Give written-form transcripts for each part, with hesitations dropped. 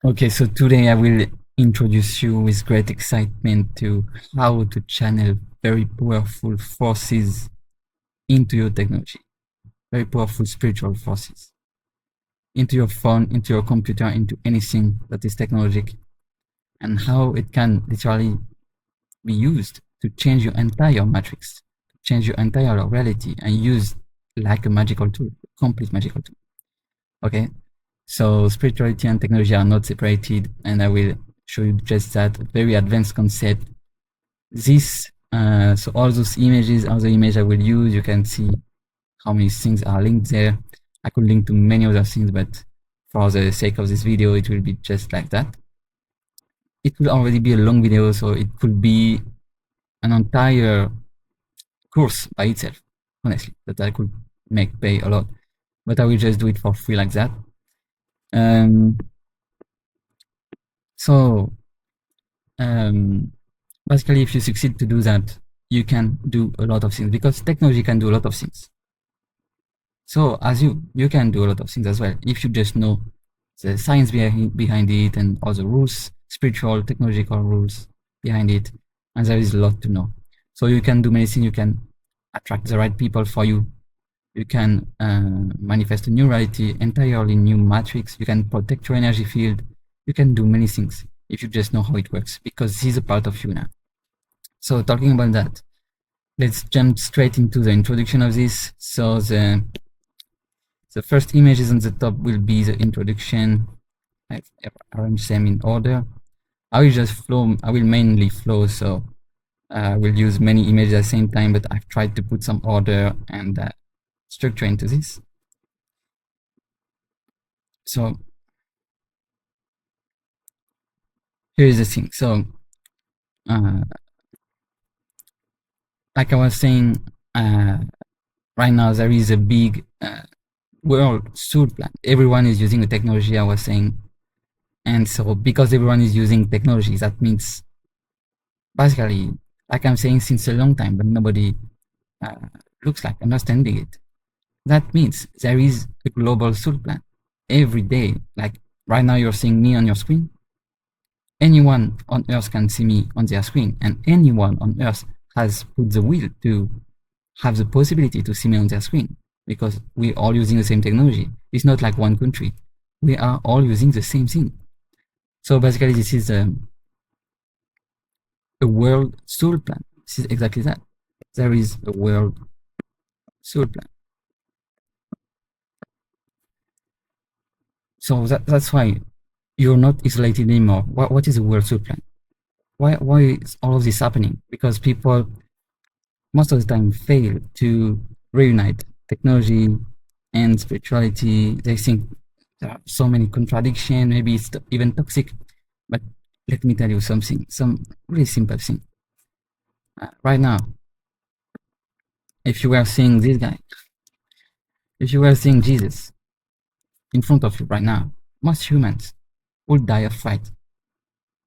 Okay, so today I will introduce you with great excitement to how to channel very powerful forces into your technology, very powerful spiritual forces into your phone, into your computer, into anything that is technologic, and how it can literally be used to change your entire matrix, change your entire reality, and use like a magical tool, complete magical tool. Okay, so spirituality and technology are not separated, and I will show you just that very advanced concept. This, so all those images, all the image I will use, you can see how many things are linked there. I could link to many other things, but for the sake of this video, it will be just like that. It will already be a long video, so it could be an entire course by itself, honestly, that I could make pay a lot, but I will just do it for free like that. So basically, if you succeed to do that, you can do a lot of things, because technology can do a lot of things. So as you can do a lot of things as well if you just know the science behind it and all the rules, spiritual, technological rules behind it, and there is a lot to know. So you can do many things. You can attract the right people for you. You can manifest a new reality, entirely new matrix. You can protect your energy field. You can do many things if you just know how it works, because this is a part of you now. So talking about that, let's jump straight into the introduction of this. So the first images on the top will be the introduction. I've arranged them in order. I will just flow, I will mainly flow, so I will use many images at the same time, but I've tried to put some order and structure into this. So here is the thing. So like I was saying, right now there is a big world soul plan. Everyone is using the technology, I was saying. And so because everyone is using technology, that means basically, like I'm saying since a long time, but nobody looks like understanding it. That means there is a global soul plan. Every day, like right now you're seeing me on your screen. Anyone on earth can see me on their screen, and anyone on earth has put the will to have the possibility to see me on their screen, because we're all using the same technology. It's not like one country. We are all using the same thing. So basically, this is a world soul plan. This is exactly that. There is a world soul plan. So that's why you're not isolated anymore. What is a world soul plan? Why is all of this happening? Because people most of the time fail to reunite technology and spirituality. They think there are so many contradictions, maybe it's even toxic. But let me tell you something, some really simple thing. Right now, if you were seeing this guy, if you were seeing Jesus in front of you right now, most humans would die of fright.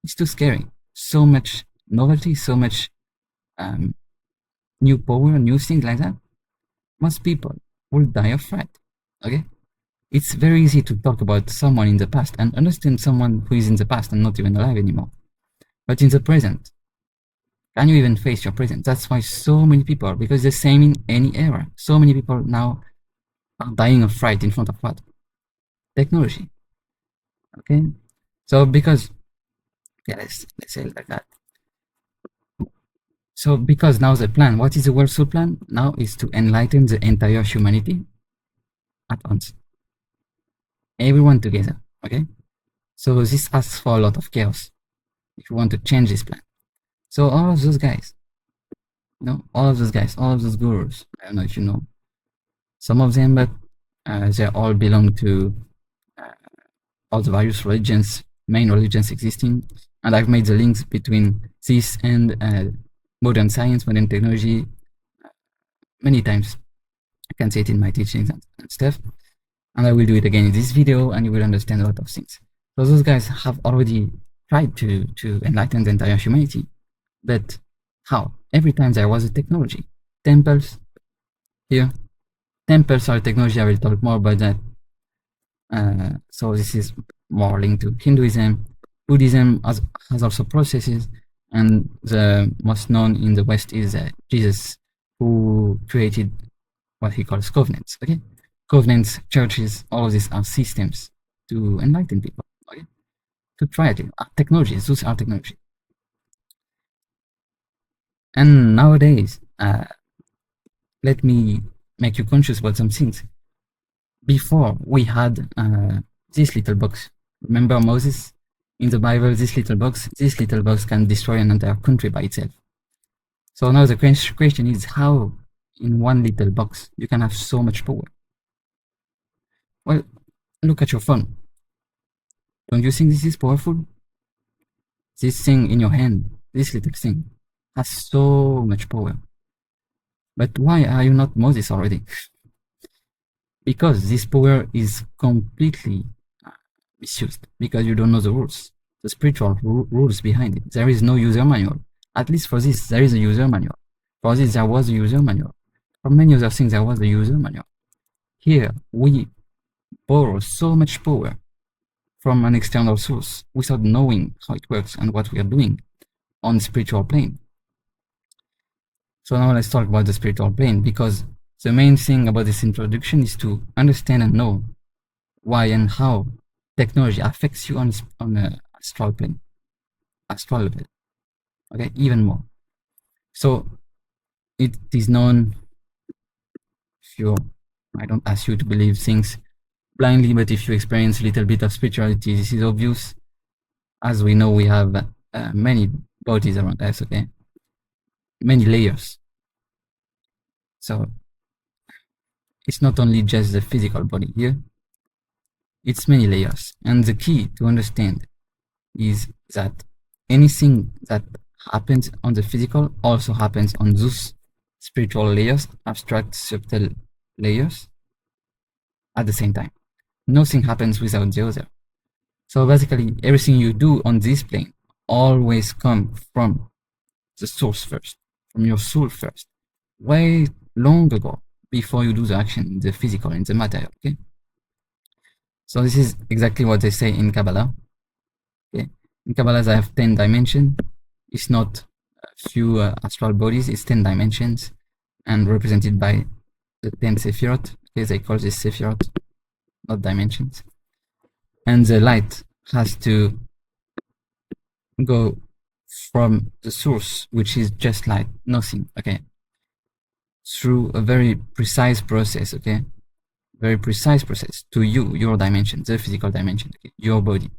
It's too scary. So much novelty, so much new power, new things like that. Most people will die of fright. Okay? It's very easy to talk about someone in the past and understand someone who is in the past and not even alive anymore. But in the present, can you even face your present? That's why so many people, because the same in any era, so many people now are dying of fright in front of what? Technology. Okay? So because, yeah, let's say it like that. So because now the plan, what is the World Soul Plan? Now is to enlighten the entire humanity at once. Everyone together, okay? So this asks for a lot of chaos if you want to change this plan. So all of those guys, all of those guys, all of those gurus, I don't know if you know some of them, but they all belong to all the various religions, main religions existing. And I've made the links between this and modern science, modern technology, many times. I can say it in my teachings and stuff. And I will do it again in this video, and you will understand a lot of things. So those guys have already tried to enlighten the entire humanity. But how? Every time there was a technology. Temples, here. Temples are technology, I will talk more about that. So this is more linked to Hinduism. Buddhism has also processes, and the most known in the West is Jesus, who created what he calls covenants. Okay, covenants, churches, all of these are systems to enlighten people. Okay, to try it. Technologies, those are technology. And nowadays, let me make you conscious about some things. Before we had this little box. Remember Moses in the Bible? This little box can destroy an entire country by itself. So now the question is how in one little box you can have so much power? Well, look at your phone. Don't you think this is powerful? This thing in your hand, this little thing, has so much power. But why are you not Moses already? Because this power is completely misused, because you don't know the rules, the spiritual rules behind it. There is no user manual. At least for this, there is a user manual. For this, there was a user manual. For many other things, there was a user manual. Here, we borrow so much power from an external source without knowing how it works and what we are doing on the spiritual plane. So now let's talk about the spiritual plane, because the main thing about this introduction is to understand and know why and how technology affects you on an astral plane, astral level. Okay, even more. So it is known, I don't ask you to believe things blindly, but if you experience a little bit of spirituality, this is obvious. As we know, we have many bodies around us, okay? Many layers. So it's not only just the physical body here, it's many layers. And the key to understand is that anything that happens on the physical also happens on those spiritual layers, abstract, subtle layers at the same time. Nothing happens without the other. So basically, everything you do on this plane always comes from the source first, from your soul first, way long ago, before you do the action in the physical, in the material, okay? So this is exactly what they say in Kabbalah. Okay? In Kabbalah, they have 10 dimensions. It's not a few astral bodies, it's 10 dimensions, and represented by the 10 Sephirot. Okay, they call this Sephirot, not dimensions. And the light has to go from the source, which is just light, nothing, okay, through a very precise process, okay, very precise process to you, your dimension, the physical dimension, okay? Your body.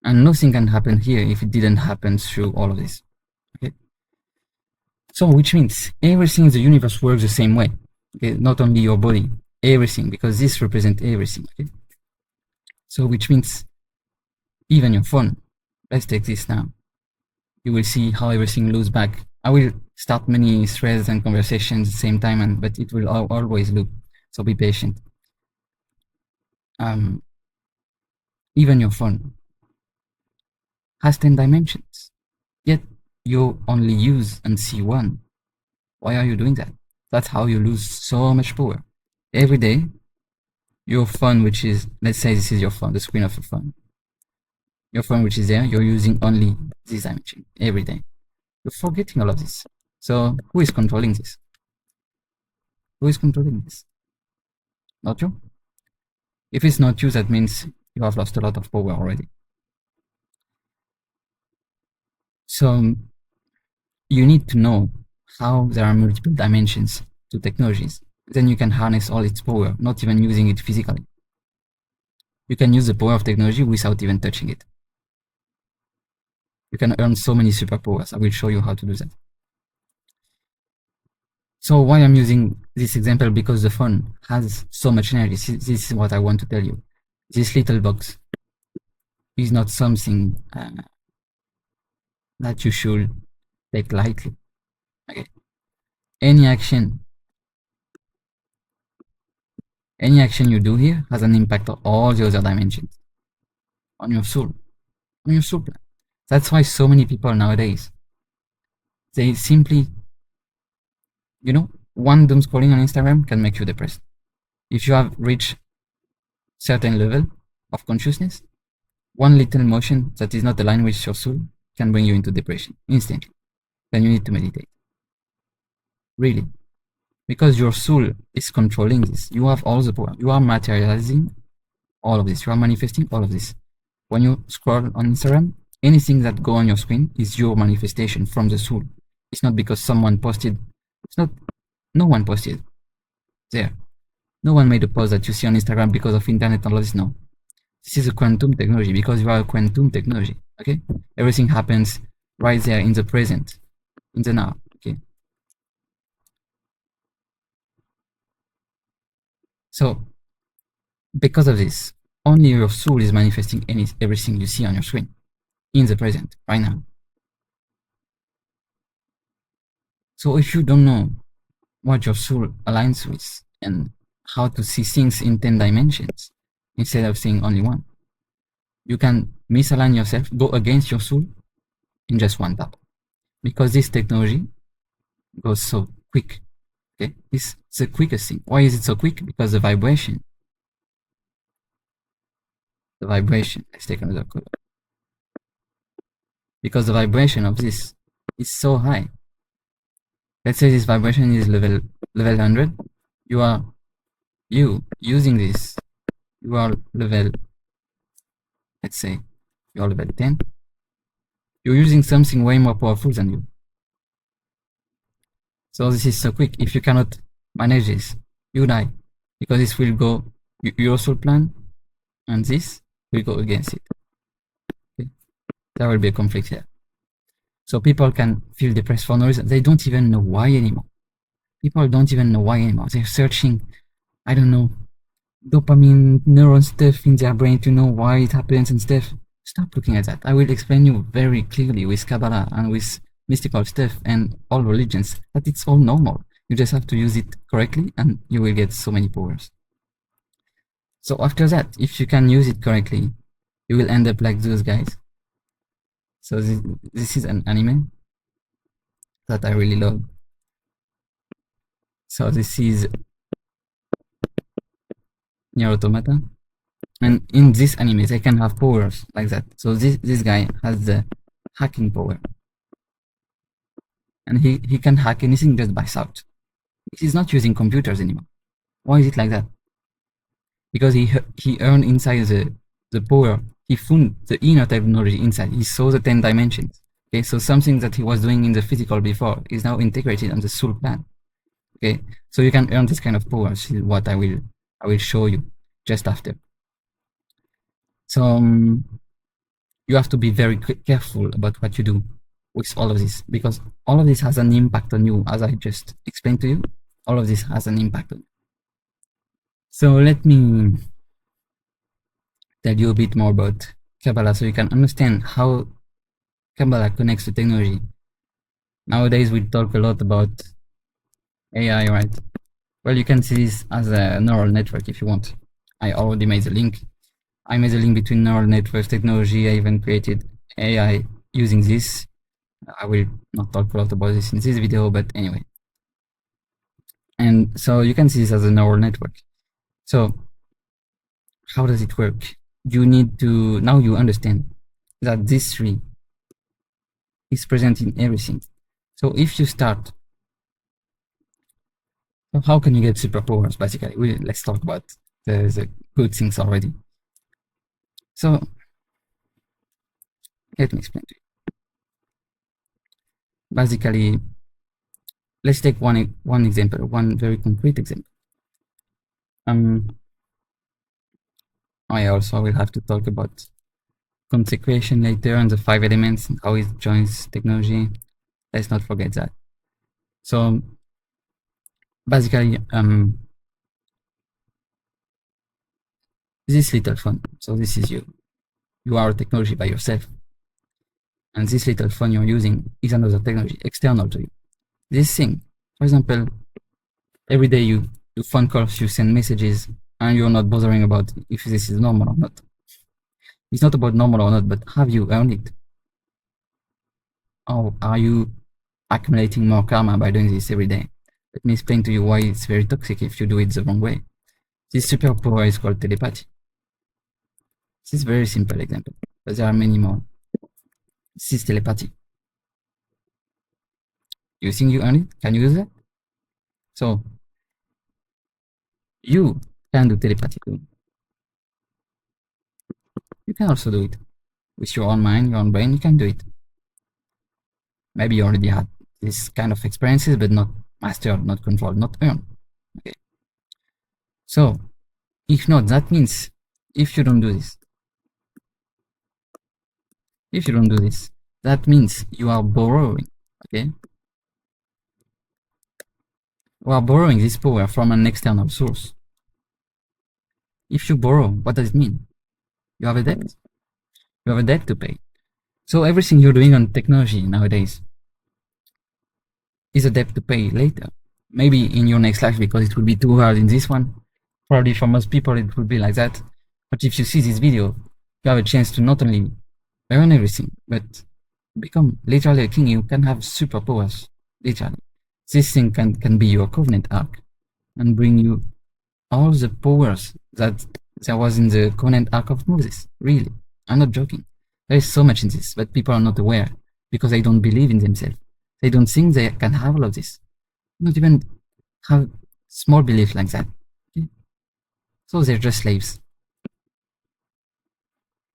And nothing can happen here if it didn't happen through all of this, okay? So which means everything in the universe works the same way, okay? Not only your body, everything, because this represents everything, okay? So which means even your phone. Let's take this now. You will see how everything loops back. I will start many threads and conversations at the same time, but it will always loop. So be patient. Even your phone has 10 dimensions, yet you only use and see one. Why are you doing that? That's how you lose so much power. Every day, your phone, which is, let's say this is your phone, the screen of your phone. Your phone, which is there, you're using only this dimension every day. You're forgetting all of this. So who is controlling this? Who is controlling this? Not you? If it's not you, that means you have lost a lot of power already. So you need to know how there are multiple dimensions to technologies. Then you can harness all its power, not even using it physically. You can use the power of technology without even touching it. You can earn so many superpowers. I will show you how to do that. So why I'm using this example? Because the phone has so much energy. This is what I want to tell you. This little box is not something that you should take lightly. Okay. Any action you do here has an impact on all the other dimensions, on your soul plan. That's why so many people nowadays, they simply, one doom scrolling on Instagram can make you depressed. If you have reached certain level of consciousness, one little emotion that is not aligned with your soul can bring you into depression instantly. Then you need to meditate. Really. Because your soul is controlling this. You have all the power. You are materializing all of this. You are manifesting all of this. When you scroll on Instagram, anything that go on your screen is your manifestation from the soul. It's not because someone posted. It's not. No one posted there. No one made a post that you see on Instagram because of internet and all this. No. This is a quantum technology because you are a quantum technology. Okay? Everything happens right there in the present, in the now. Okay? So, because of this, only your soul is manifesting everything you see on your screen in the present, right now. So if you don't know what your soul aligns with and how to see things in 10 dimensions instead of seeing only one, you can misalign yourself, go against your soul in just one tap. Because this technology goes so quick. Okay, it's the quickest thing. Why is it so quick? Because the vibration. Let's take another color. Because the vibration of this is so high. Let's say this vibration is level 100. You using this. You are level. Let's say you are level 10. You're using something way more powerful than you. So this is so quick. If you cannot manage this, you die, because this will go your soul plan, and this will go against it. Okay? There will be a conflict here. So people can feel depressed for no reason. They don't even know why anymore. People don't even know why anymore. They're searching, I don't know, dopamine, neuron stuff in their brain to know why it happens and stuff. Stop looking at that. I will explain you very clearly with Kabbalah and with mystical stuff and all religions that it's all normal. You just have to use it correctly and you will get so many powers. So after that, if you can use it correctly, you will end up like those guys. So this is an anime that I really love. So this is Nier Automata. And in this anime, they can have powers like that. So this guy has the hacking power. And he can hack anything just by thought. He's not using computers anymore. Why is it like that? Because he earned inside the power. He found the inner technology inside. He saw the 10 dimensions. Okay, so something that he was doing in the physical before is now integrated on the soul plan. Okay, so you can earn this kind of power. This is what I will show you just after. So you have to be very careful about what you do with all of this, because all of this has an impact on you, as I just explained to you. All of this has an impact on you. So let me tell you a bit more about Kabbalah so you can understand how Kabbalah connects to technology. Nowadays we talk a lot about AI, right? Well, you can see this as a neural network if you want. I already made the link. I made a link between neural networks, technology. I even created AI using this. I will not talk a lot about this in this video, but anyway. And so you can see this as a neural network. So how does it work? You need to, now you understand that this tree is present in everything. So if you start, so how can you get superpowers basically? Let's talk about the good things already. So let me explain to you. Basically, let's take one example, one very concrete example. I also will have to talk about consecration later and the 5 elements and how it joins technology. Let's not forget that. So basically, this little phone. So this is you. You are a technology by yourself. And this little phone you're using is another technology external to you. This thing, for example, every day you do phone calls, you send messages, and you're not bothering about if this is normal or not. It's not about normal or not, but have you earned it? Or are you accumulating more karma by doing this every day? Let me explain to you why it's very toxic if you do it the wrong way. This superpower is called telepathy. This is a very simple example, but there are many more. This is telepathy. You think you earn it? Can you do that? So you can do telepathy too. You can also do it with your own mind, your own brain. You can do it. Maybe you already had this kind of experiences, but not mastered, not controlled, not earned. Okay. So if not, that means if you don't do this, that means you are borrowing. Okay. You are borrowing this power from an external source. If you borrow, what does it mean? You have a debt. You have a debt to pay. So everything you're doing on technology nowadays is a debt to pay later. Maybe in your next life, because it will be too hard in this one. Probably for most people it will be like that. But if you see this video, you have a chance to not only earn everything, but become literally a king. You can have superpowers, literally. This thing can be your covenant arc and bring you all the powers that there was in the covenant arc of Moses. Really, I'm not joking. There is so much in this, but people are not aware because they don't believe in themselves. They don't think they can have all of this. Not even have small belief like that. Okay? So they're just slaves.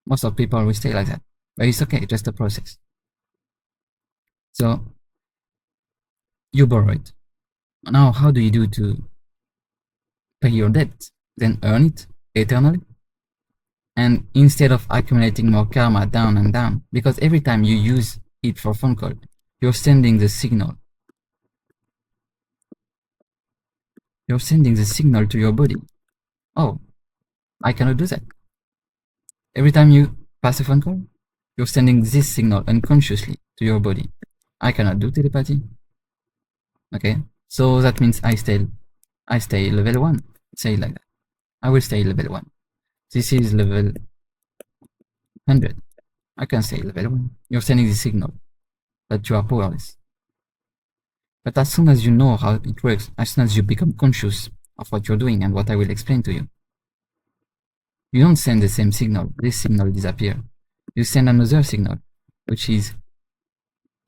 Most of people will stay like that, but it's okay, just a process. So you borrow it. Now, how do you do to pay your debt? Then earn it eternally. And instead of accumulating more karma down and down, because every time you use it for phone call, you're sending the signal. You're sending the signal to your body. Oh, I cannot do that. Every time you pass a phone call, you're sending this signal unconsciously to your body. I cannot do telepathy. Okay, so that means I stay level 1. Say it like that. I will stay level 1. This is level 100. I can stay level 1. You're sending the signal that you are powerless. But as soon as you know how it works, as soon as you become conscious of what you're doing and what I will explain to you, you don't send the same signal. This signal disappears. You send another signal, which is,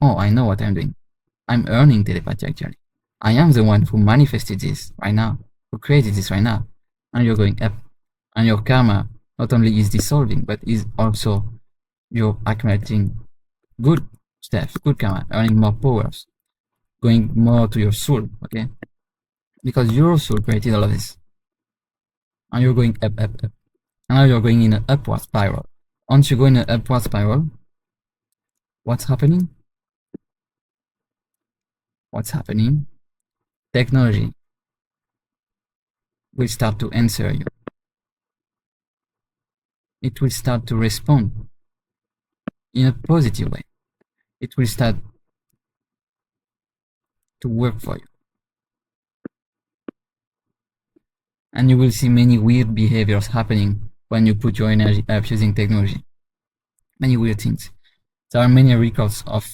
oh, I know what I'm doing. I'm earning telepathy actually. I am the one who manifested this right now, who created this right now. And you're going up. And your karma not only is dissolving, but is also you're accumulating good stuff, good karma, earning more powers, going more to your soul, okay? Because your soul created all of this. And you're going up, up, up. And now you're going in an upward spiral. Once you go in an upward spiral, what's happening? What's happening? Technology will start to answer you. It will start to respond in a positive way. It will start to work for you. And you will see many weird behaviors happening when you put your energy up using technology. Many weird things. There are many records of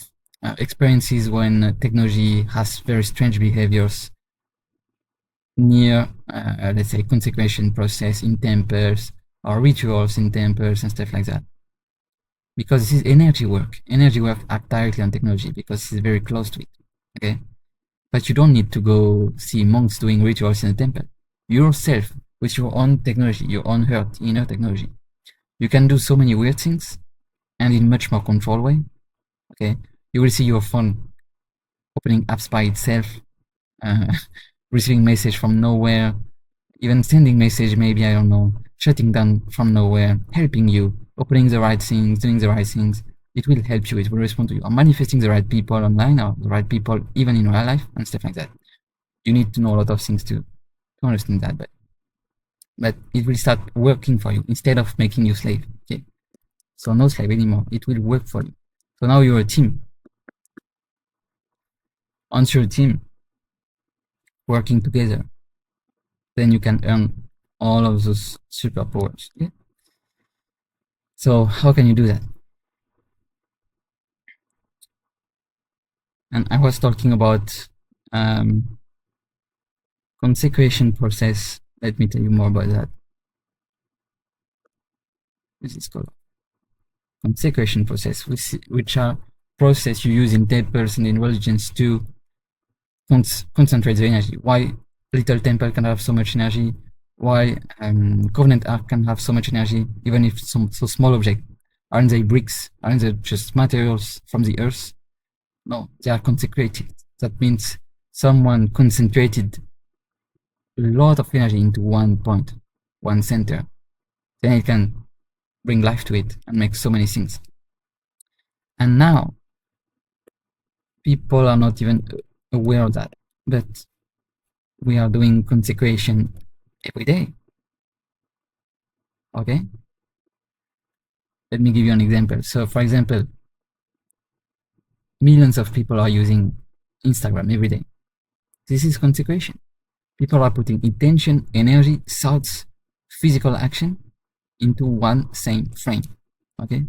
experiences when technology has very strange behaviors near, let's say, consecration process in temples or rituals in temples and stuff like that. Because this is energy work. Energy work acts directly on technology because it's very close to it. Okay? But you don't need to go see monks doing rituals in a temple. Yourself, with your own technology, your own heart, inner technology, you can do so many weird things and in much more controlled way. Okay? You will see your phone opening apps by itself, receiving message from nowhere, even sending message, maybe, I don't know, shutting down from nowhere, helping you, opening the right things, doing the right things. It will help you, it will respond to you. Or manifesting the right people online or the right people even in real life and stuff like that. You need to know a lot of things to understand that, but it will start working for you instead of making you slave. Okay, so no slave anymore. It will work for you. So now you're a team. Once you're a team working together, then you can earn all of those superpowers. Okay? So how can you do that? And I was talking about consecration process. Let me tell you more about that. This is called consecration process, which are process you use in temples and in religions to concentrate the energy. Why little temple can have so much energy? Why covenant ark can have so much energy, even if some so small object? Aren't they bricks? Aren't they just materials from the earth? No, they are consecrated. That means someone concentrated a lot of energy into one point, one center. Then it can bring life to it and make so many things. And now people are not even aware of that, but we are doing consecration every day. Okay? Let me give you an example. So, for example, millions of people are using Instagram every day. This is consecration. People are putting intention, energy, thoughts, physical action into one same frame. Okay?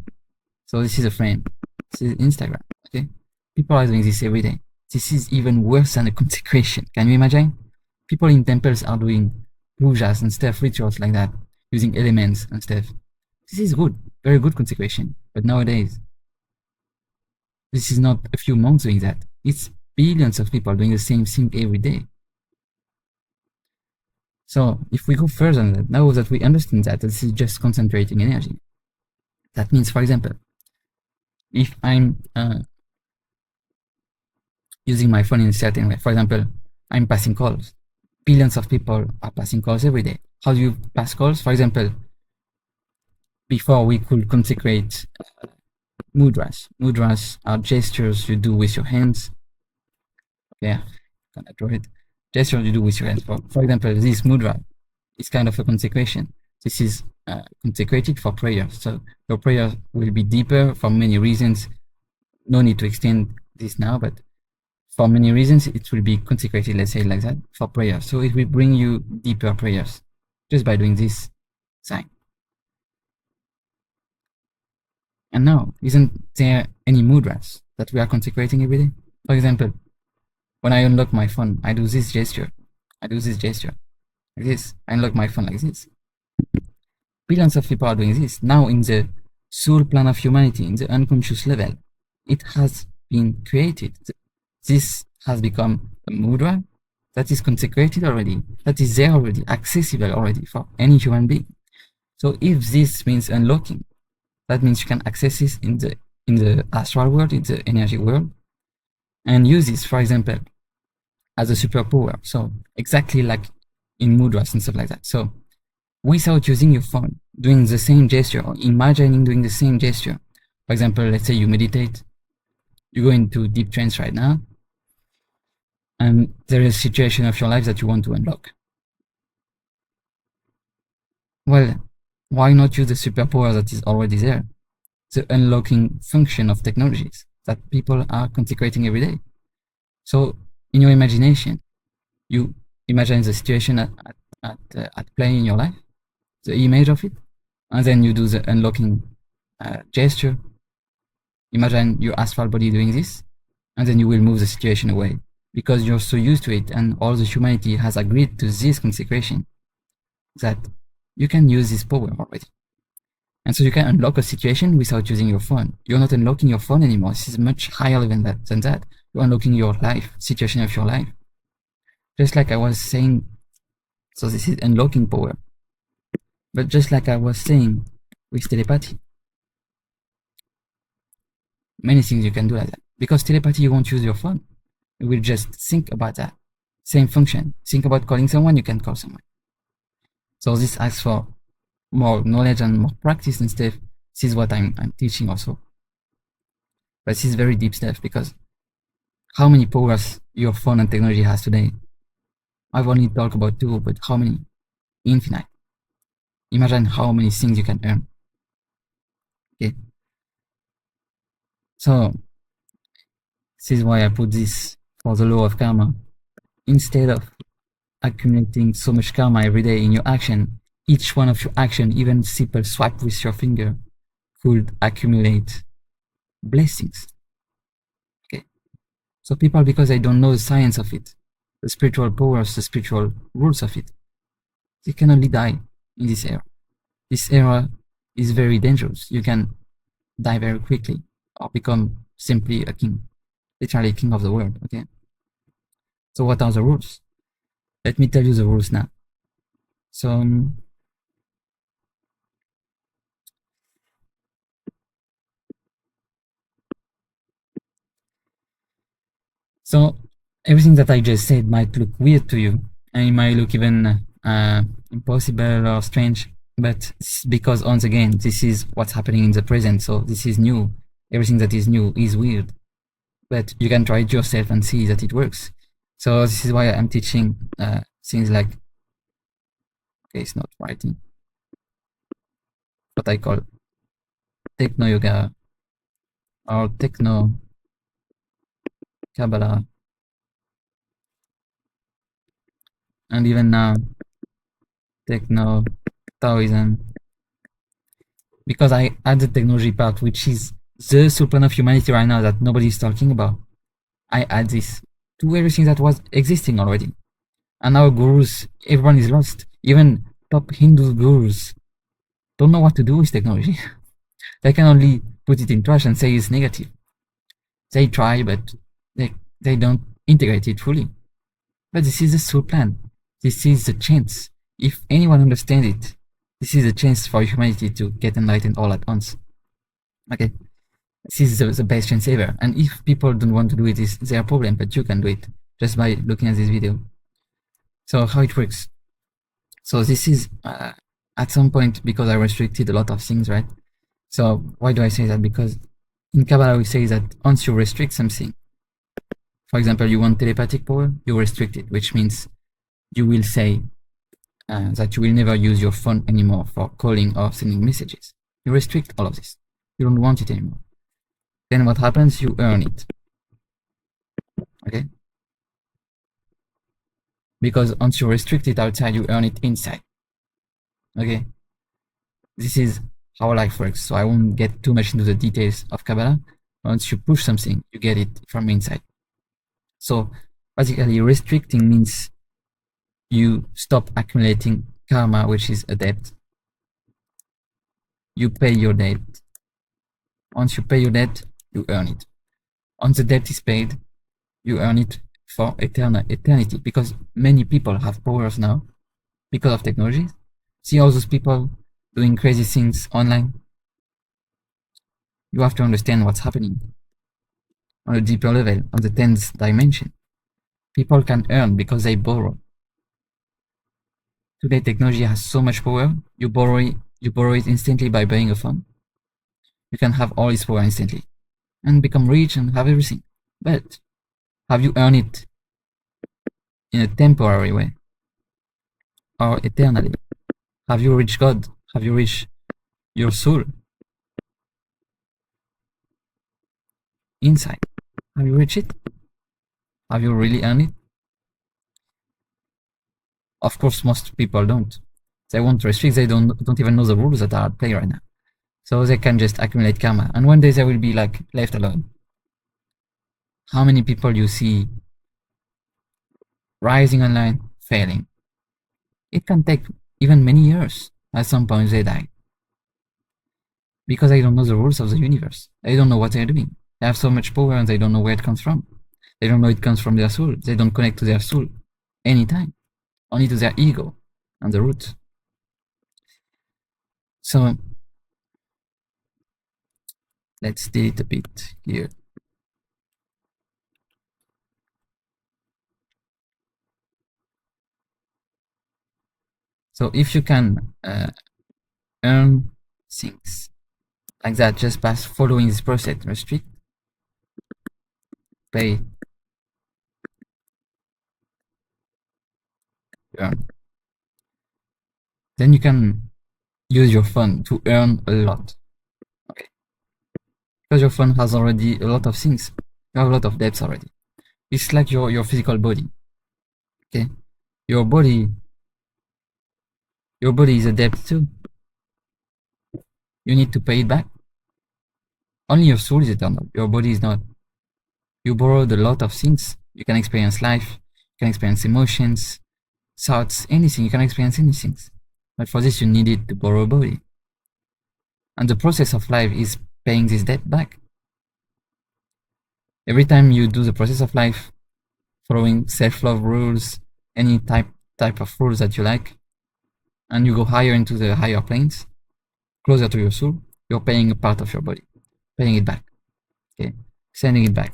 So this is a frame. This is Instagram. Okay? People are doing this every day. This is even worse than a consecration. Can you imagine? People in temples are doing pujas and stuff, rituals like that, using elements and stuff. This is good, very good consecration. But nowadays, this is not a few monks doing that. It's billions of people doing the same thing every day. So if we go further than that, now that we understand that this is just concentrating energy, that means, for example, if I'm using my phone in a certain way, for example, I'm passing calls. Billions of people are passing calls every day. How do you pass calls? For example, before we could consecrate mudras. Mudras are gestures you do with your hands. Yeah, gonna draw it. Gestures you do with your hands. For example, this mudra is kind of a consecration. This is consecrated for prayer. So your prayer will be deeper for many reasons. No need to extend this now, but for many reasons, it will be consecrated, let's say like that, for prayer. So it will bring you deeper prayers just by doing this sign. And now, isn't there any mudras that we are consecrating every day? For example, when I unlock my phone, I do this gesture. I do this gesture like this. I unlock my phone like this. Billions of people are doing this. Now in the soul plan of humanity, in the unconscious level, it has been created. This has become a mudra that is consecrated already, that is there already, accessible already for any human being. So if this means unlocking, that means you can access this in the astral world, in the energy world, and use this, for example, as a superpower. So exactly like in mudras and stuff like that. So without using your phone, doing the same gesture or imagining doing the same gesture. For example, let's say you meditate, you go into deep trance right now, and there is a situation of your life that you want to unlock. Well, why not use the superpower that is already there? The unlocking function of technologies that people are consecrating every day. So in your imagination, you imagine the situation at play in your life, the image of it, and then you do the unlocking gesture. Imagine your astral body doing this, and then you will move the situation away because you're so used to it, and all the humanity has agreed to this consecration that you can use this power already. And so you can unlock a situation without using your phone. You're not unlocking your phone anymore. This is much higher than that. You're unlocking your life, situation of your life. Just like I was saying, so this is unlocking power. But just like I was saying with telepathy, many things you can do like that. Because telepathy, you won't use your phone. You will just think about that. Same function. Think about calling someone, you can call someone. So this asks for more knowledge and more practice and stuff. This is what I'm teaching also. But this is very deep stuff because how many powers your phone and technology has today? I've only talked about 2, but how many? Infinite. Imagine how many things you can earn. Okay. So this is why I put this for the law of karma. Instead of accumulating so much karma every day in your action, each one of your action, even simple swipe with your finger, could accumulate blessings. Okay. So people, because they don't know the science of it, the spiritual powers, the spiritual rules of it, they can only die in this era. This era is very dangerous. You can die very quickly or become simply a king, literally king of the world. Okay. So what are the rules? Let me tell you the rules now. So So everything that I just said might look weird to you, and it might look even impossible or strange, but because once again, this is what's happening in the present. So this is new. Everything that is new is weird, but you can try it yourself and see that it works. So this is why I'm teaching things like, okay, it's not writing, what I call techno yoga or techno Kabbalah, and even now techno Taoism, because I add the technology part, which is the soul plan of humanity right now that nobody's talking about. I add this to everything that was existing already. And our gurus, everyone is lost. Even top Hindu gurus don't know what to do with technology. They can only put it in trash and say it's negative. They try, but they don't integrate it fully. But this is the soul plan. This is the chance. If anyone understands it, this is a chance for humanity to get enlightened all at once. Okay, this is the best chance ever. And if people don't want to do it, it's their problem, but you can do it just by looking at this video. So how it works. So this is at some point, because I restricted a lot of things, right? So why do I say that? Because in Kabbalah we say that once you restrict something, for example, you want telepathic power, you restrict it, which means you will say that you will never use your phone anymore for calling or sending messages. You restrict all of this. You don't want it anymore. Then what happens? You earn it. Okay? Because once you restrict it outside, you earn it inside. Okay? This is how life works. So I won't get too much into the details of Kabbalah. Once you push something, you get it from inside. So basically, restricting means you stop accumulating karma, which is a debt. You pay your debt. Once you pay your debt, you earn it. Once the debt is paid, you earn it for eternity, because many people have powers now because of technology. See all those people doing crazy things online? You have to understand what's happening on a deeper level, on the 10th dimension. People can earn because they borrow. Today, technology has so much power. You borrow it instantly by buying a phone. You can have all this power instantly and become rich and have everything. But have you earned it in a temporary way or eternally? Have you reached God? Have you reached your soul inside? Have you reached it? Have you really earned it? Of course, most people don't. They won't restrict. They don't even know the rules that are at play right now. So they can just accumulate karma, and one day they will be like left alone. How many people you see rising online, failing? It can take even many years. At some point they die because they don't know the rules of the universe. They don't know what they're doing. They have so much power and they don't know where it comes from. They don't know it comes from their soul. They don't connect to their soul anytime, only to their ego and the root. So let's delete a bit here. So if you can earn things like that just by following this process, restrict, pay, earn, then you can use your phone to earn a lot. Okay, because your phone has already a lot of things. You have a lot of debts already. It's like your physical body. Okay, your body is a debt too. You need to pay it back. Only your soul is eternal. Your body is not. You borrowed a lot of things. You can experience life. You can experience emotions, thoughts, anything. You can experience anything. But for this, you needed to borrow a body. And the process of life is paying this debt back. Every time you do the process of life, following self-love rules, any type of rules that you like, and you go higher into the higher planes, closer to your soul, you're paying a part of your body, paying it back, okay, sending it back.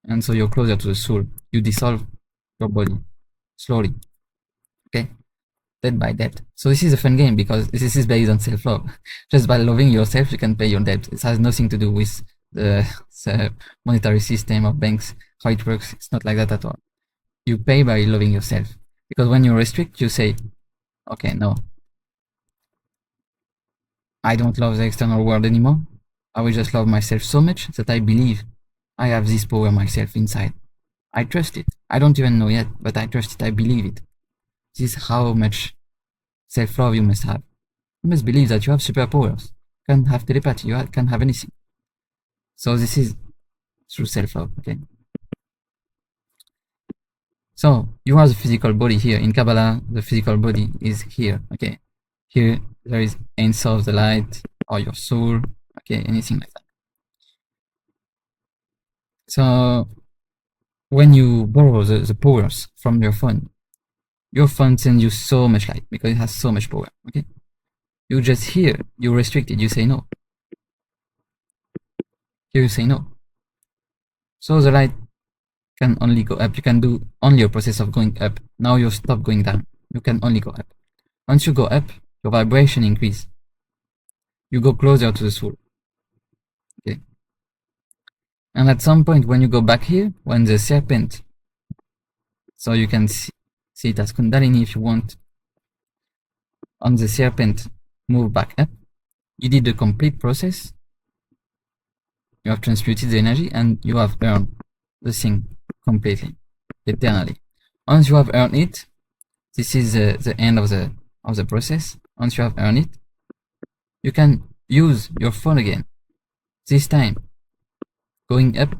And so you're closer to the soul. You dissolve your body slowly, okay, debt by debt. So this is a fun game because this is based on self-love. Just by loving yourself, you can pay your debt. It has nothing to do with the monetary system of banks, how it works. It's not like that at all. You pay by loving yourself. Because when you restrict, you say, okay, no, I don't love the external world anymore. I will just love myself so much that I believe I have this power myself inside. I trust it. I don't even know yet, but I trust it. I believe it. This is how much self-love you must have. You must believe that you have superpowers. You can have telepathy. You can have anything. So this is through self-love, okay? So you are the physical body here. In Kabbalah, the physical body is here, okay? Here there is Ein Sof, the light, or your soul, okay, anything like that. So when you borrow the powers from your phone sends you so much light because it has so much power, okay? You just here, you restrict it, you say no. Here you say no. So the light can only go up. You can do only a process of going up. Now you stop going down. You can only go up. Once you go up, your vibration increase. You go closer to the soul. Okay. And at some point when you go back here, when the serpent, so you can see it as Kundalini if you want, on the serpent move back up, you did the complete process, you have transmuted the energy and you have earned the thing completely, eternally. Once you have earned it, this is the end of the process. Once you have earned it, you can use your phone again, this time going up.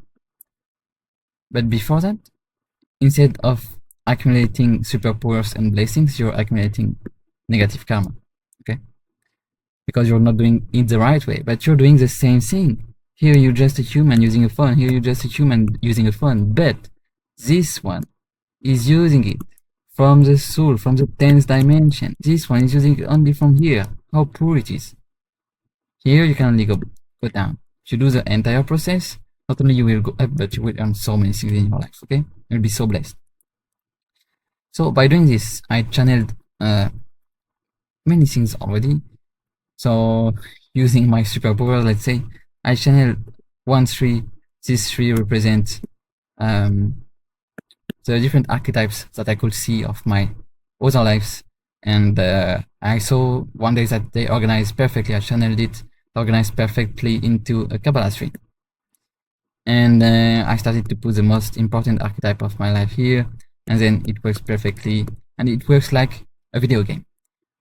But before that, instead of accumulating superpowers and blessings, you're accumulating negative karma, okay? Because you're not doing it the right way, but you're doing the same thing. Here you're just a human using a phone, here you're just a human using a phone, but this one is using it from the soul, from the 10th dimension. This one is using it only from here. How poor it is. Here you can only go down. If you do the entire process, not only you will go up, but you will earn so many things in your life, okay? You'll be so blessed. So by doing this, I channeled many things already. So using my superpower, let's say, I channeled 1, 3. These 3 represent the different archetypes that I could see of my other lives. And I saw one day that they organized perfectly. I channeled it, organized perfectly into a Kabbalah tree. And I started to put the most important archetype of my life here, and then it works perfectly, and it works like a video game.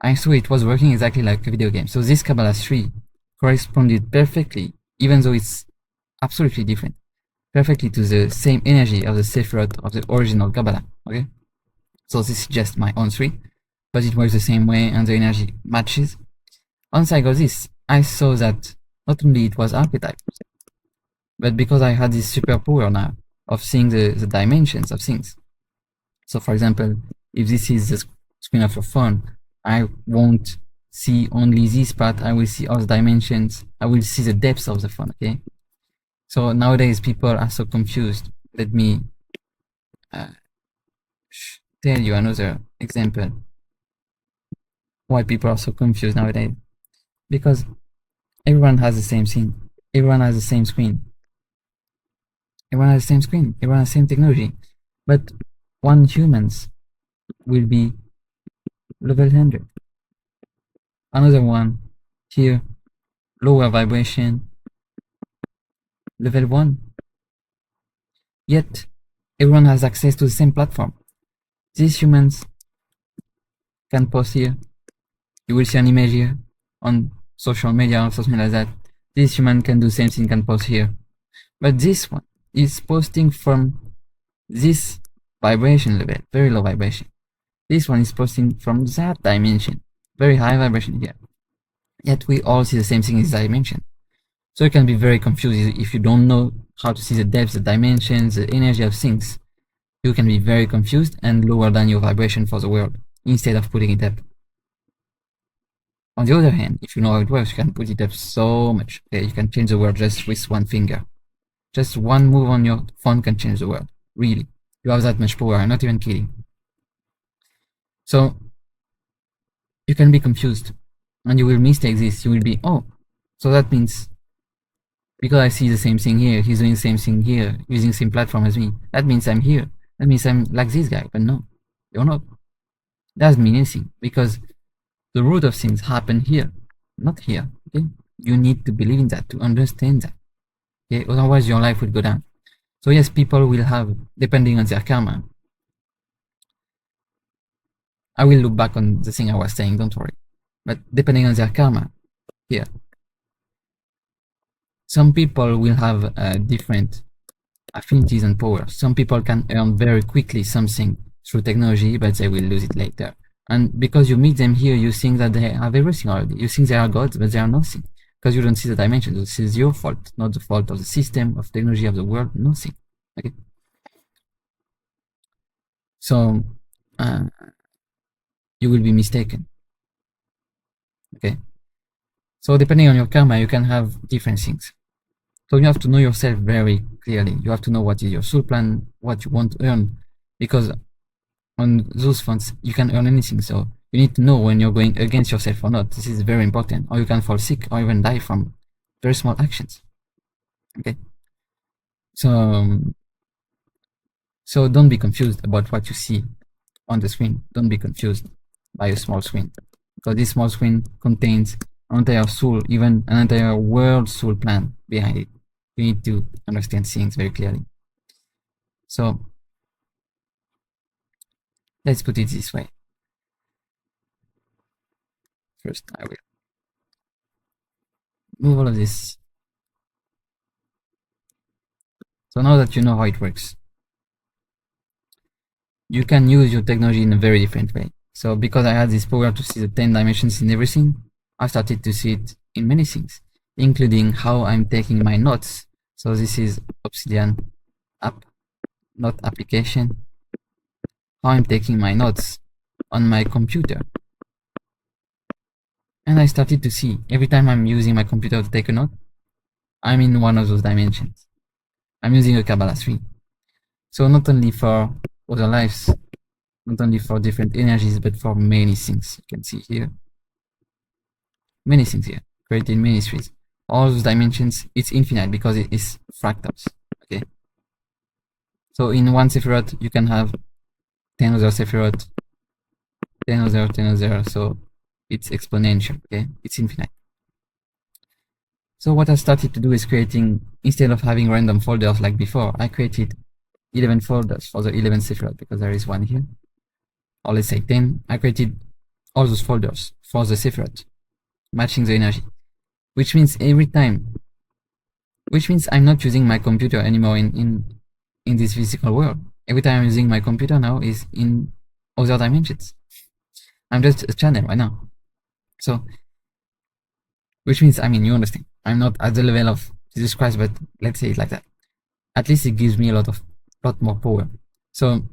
I saw it was working exactly like a video game. So this Kabbalah tree corresponded perfectly, even though it's absolutely different, perfectly to the same energy of the Sephirot of the original Kabbalah, okay? So this is just my own tree, but it works the same way and the energy matches. Once I got this, I saw that not only it was archetype, but because I had this superpower now of seeing the dimensions of things. So for example, if this is the screen of your phone, I won't see only this part, I will see all the dimensions, I will see the depths of the phone, okay? So nowadays people are so confused. Let me tell you another example why people are so confused nowadays. Because everyone has the same thing, everyone has the same screen, everyone has the same screen, everyone has the same technology, but one humans will be level 100, another one here lower vibration, level 1. Yet everyone has access to the same platform. These humans can post here, you will see an image here on social media or something like that. This human can do the same thing, can post here, but this one is posting from this vibration level, very low vibration. This one is posting from that dimension, very high vibration here. Yet we all see the same thing as I mentioned. So it can be very confusing if you don't know how to see the depth, the dimensions, the energy of things. You can be very confused and lower down your vibration for the world instead of putting it up. On the other hand, if you know how it works, you can put it up so much. Okay? You can change the world just with one finger. Just one move on your phone can change the world. Really. You have that much power. I'm not even kidding. So you can be confused and you will mistake this. You will be, oh, so that means because I see the same thing here, he's doing the same thing here, using the same platform as me. That means I'm here. That means I'm like this guy. But no, you're not. Doesn't mean anything because the root of things happen here, not here. Okay? You need to believe in that, to understand that. Okay? Otherwise, your life will go down. So yes, people will have, depending on their karma. I will look back on the thing I was saying, don't worry. But depending on their karma, here, some people will have different affinities and powers. Some people can earn very quickly something through technology, but they will lose it later. And because you meet them here, you think that they have everything already. You think they are gods, but they are nothing. Because you don't see the dimensions. This is your fault, not the fault of the system, of technology, of the world, nothing. Okay. So you will be mistaken. Okay. So depending on your karma, you can have different things. So you have to know yourself very clearly. You have to know what is your soul plan, what you want to earn, because on those funds you can earn anything. So you need to know when you're going against yourself or not. This is very important. Or you can fall sick or even die from very small actions. Okay. So don't be confused about what you see on the screen. Don't be confused by a small screen, because this small screen contains an entire soul, even an entire world soul plan behind it. You need to understand things very clearly. So let's put it this way. First, I will move all of this. So now that you know how it works, you can use your technology in a very different way. So because I had this power to see the 10 dimensions in everything, I started to see it in many things, including how I'm taking my notes. So this is Obsidian app, note application. How I'm taking my notes on my computer. And I started to see every time I'm using my computer to take a note, I'm in one of those dimensions. I'm using a Kabbalah 3. So not only for other lives, not only for different energies, but for many things. You can see here. Many things here, created many threes. All those dimensions, it's infinite because it is fractals. Okay. So in one Sephiroth, you can have 10 other Sephiroth, 10 other, 10 other. So it's exponential. Okay. It's infinite. So what I started to do is creating, instead of having random folders like before, I created 11 folders for the 11 Sephiroth because there is one here. Or let's say 10. I created all those folders for the Sephiroth, matching the energy. Which means every time, which means I'm not using my computer anymore in this physical world. Every time I'm using my computer now is in other dimensions. I'm just a channel right now. So, which means, I mean, you understand. I'm not at the level of Jesus Christ, but let's say it like that. At least it gives me a lot more power. So,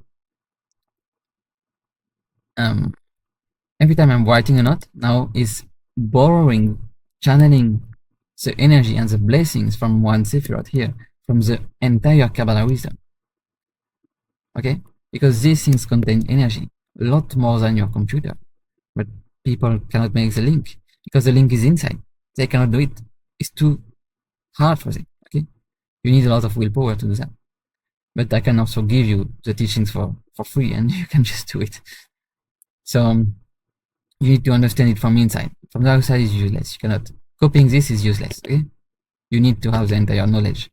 every time I'm writing a note, now is borrowing, channeling the energy and the blessings from one Sephiroth here, from the entire Kabbalah wisdom. Okay? Because these things contain energy, a lot more than your computer. But people cannot make the link because the link is inside. They cannot do it. It's too hard for them. Okay? You need a lot of willpower to do that. But I can also give you the teachings for free and you can just do it. So you need to understand it from inside. From the outside is useless. You cannot. Copying this is useless. Okay? You need to have the entire knowledge.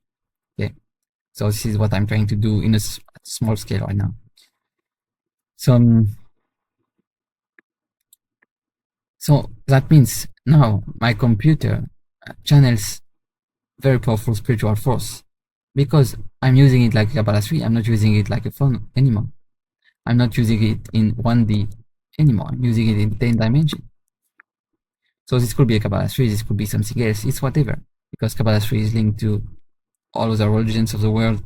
Okay? So this is what I'm trying to do in a small scale right now. So that means now my computer channels very powerful spiritual force because I'm using it like Kabbalah 3. I'm not using it like a phone anymore. I'm not using it in 1D anymore. I'm using it in 10 dimensions. So this could be a Kabbalah tree, this could be something else, it's whatever. Because Kabbalah tree is linked to all other religions of the world.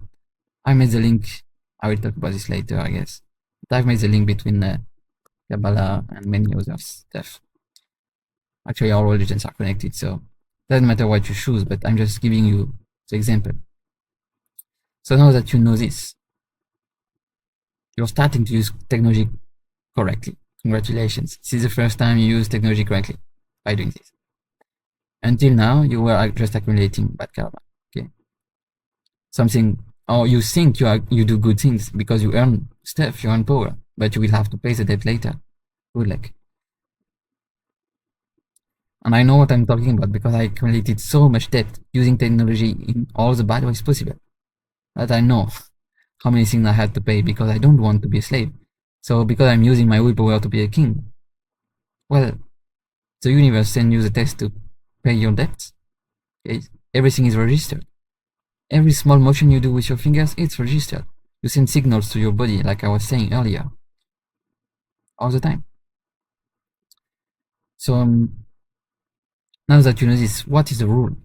I made the link, I will talk about this later, I guess. But I've made the link between Kabbalah and many other stuff. Actually, all religions are connected, so it doesn't matter what you choose, but I'm just giving you the example. So now that you know this, you're starting to use technology correctly. Congratulations. This is the first time you use technology correctly by doing this. Until now, you were just accumulating bad karma. Okay. Something, or you think you do good things because you earn stuff, you earn power, but you will have to pay the debt later. Good luck. And I know what I'm talking about because I accumulated so much debt using technology in all the bad ways possible that I know how many things I had to pay because I don't want to be a slave. So because I'm using my willpower to be a king, well, the universe sends you the test to pay your debts. Okay? Everything is registered. Every small motion you do with your fingers, it's registered. You send signals to your body, like I was saying earlier, all the time. So now that you know this, what is the rule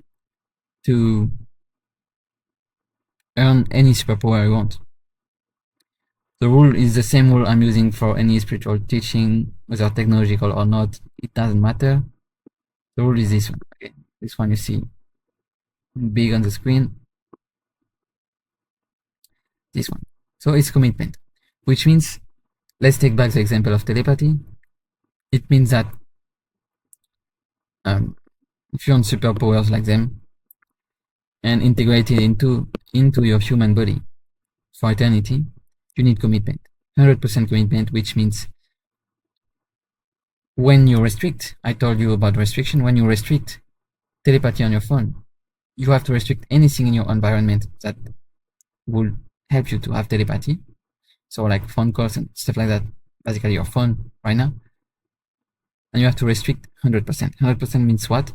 to earn any superpower you want? The rule is the same rule I'm using for any spiritual teaching, whether technological or not. It doesn't matter. The rule is this one. Okay, this one you see big on the screen. This one. So it's commitment, which means, let's take back the example of telepathy. It means that if you want superpowers like them and integrate it into your human body for eternity, you need commitment. 100% commitment, which means when you restrict, I told you about restriction, when you restrict telepathy on your phone, you have to restrict anything in your environment that will help you to have telepathy. So like phone calls and stuff like that, basically your phone right now. And you have to restrict 100%. 100% means what?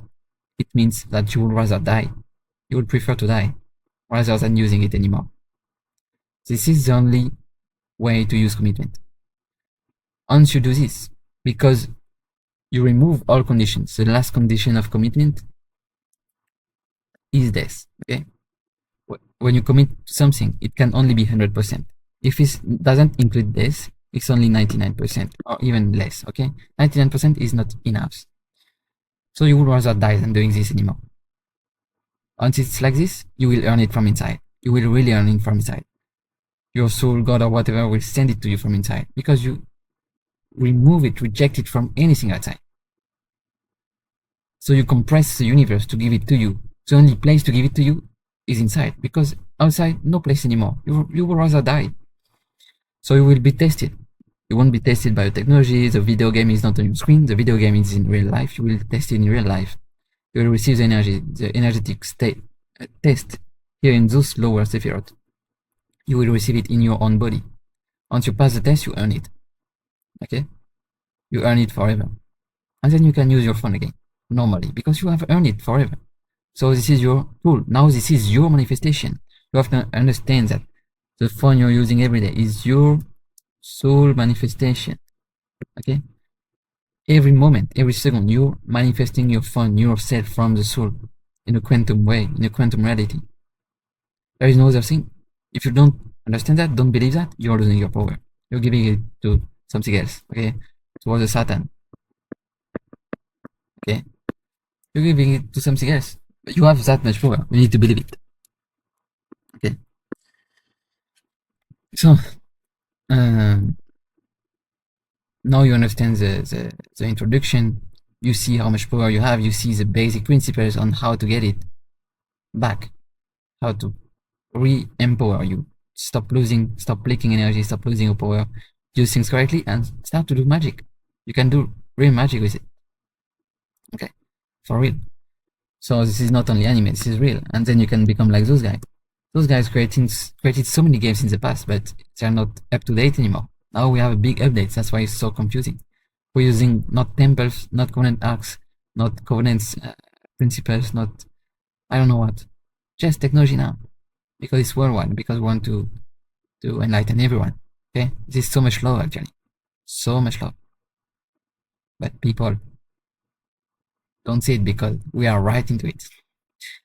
It means that you would rather die. You would prefer to die rather than using it anymore. This is the only way to use commitment. Once you do this, because you remove all conditions, the last condition of commitment is death. Okay? When you commit to something, it can only be 100%. If it doesn't include death, it's only 99% or even less. Okay? 99% is not enough. So you would rather die than doing this anymore. Once it's like this, you will earn it from inside. You will really earn it from inside. Your soul, God, or whatever will send it to you from inside because you remove it, reject it from anything outside. So you compress the universe to give it to you. The only place to give it to you is inside because outside, no place anymore. You will rather die. So you will be tested. You won't be tested by the technology. The video game is not on your screen. The video game is in real life. You will test it in real life. You will receive the energy, the energetic state test here in those lower sephirot. You will receive it in your own body. Once you pass the test, you earn it. Okay? You earn it forever. And then you can use your phone again, normally, because you have earned it forever. So this is your tool. Now this is your manifestation. You have to understand that the phone you're using every day is your soul manifestation. Okay? Every moment, every second, you're manifesting your phone, yourself from the soul in a quantum way, in a quantum reality. There is no other thing. If you don't understand that, don't believe that, you're losing your power. You're giving it to something else, okay? Towards the Satan. Okay? You're giving it to something else. But you have that much power. You need to believe it. Okay? So, now you understand the introduction. You see how much power you have. You see the basic principles on how to get it back. How to re-empower you. Stop losing, stop leaking energy, stop losing your power. Use things correctly and start to do magic. You can do real magic with it. Okay? For real. So this is not only anime, this is real. And then you can become like those guys. Those guys created so many games in the past, but they're not up to date anymore. Now we have a big update, that's why it's so confusing. We're using not temples, not covenant arcs, not covenants, principles, not I don't know what. Just technology now. Because it's worldwide, because we want to enlighten everyone. Okay? This is so much love actually. So much love. But people don't see it because we are right into it.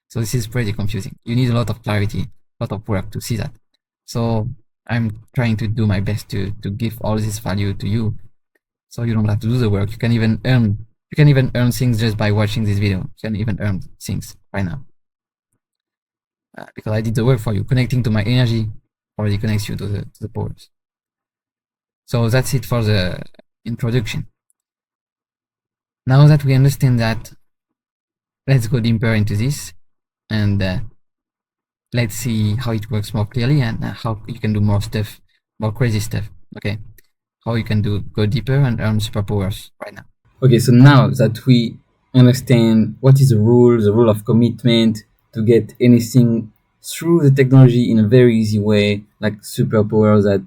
So this is pretty confusing. You need a lot of clarity, a lot of work to see that. So I'm trying to do my best to give all this value to you, so you don't have to do the work. You can even earn things just by watching this video. You can even earn things right now. Because I did the work for you. Connecting to my energy already connects you to the powers. So that's it for the introduction. Now that we understand that, let's go deeper into this and let's see how it works more clearly and how you can do more stuff, more crazy stuff. Okay, how you can go deeper and earn superpowers right now. Okay, so now that we understand what is the rule of commitment to get anything through the technology in a very easy way, like superpowers that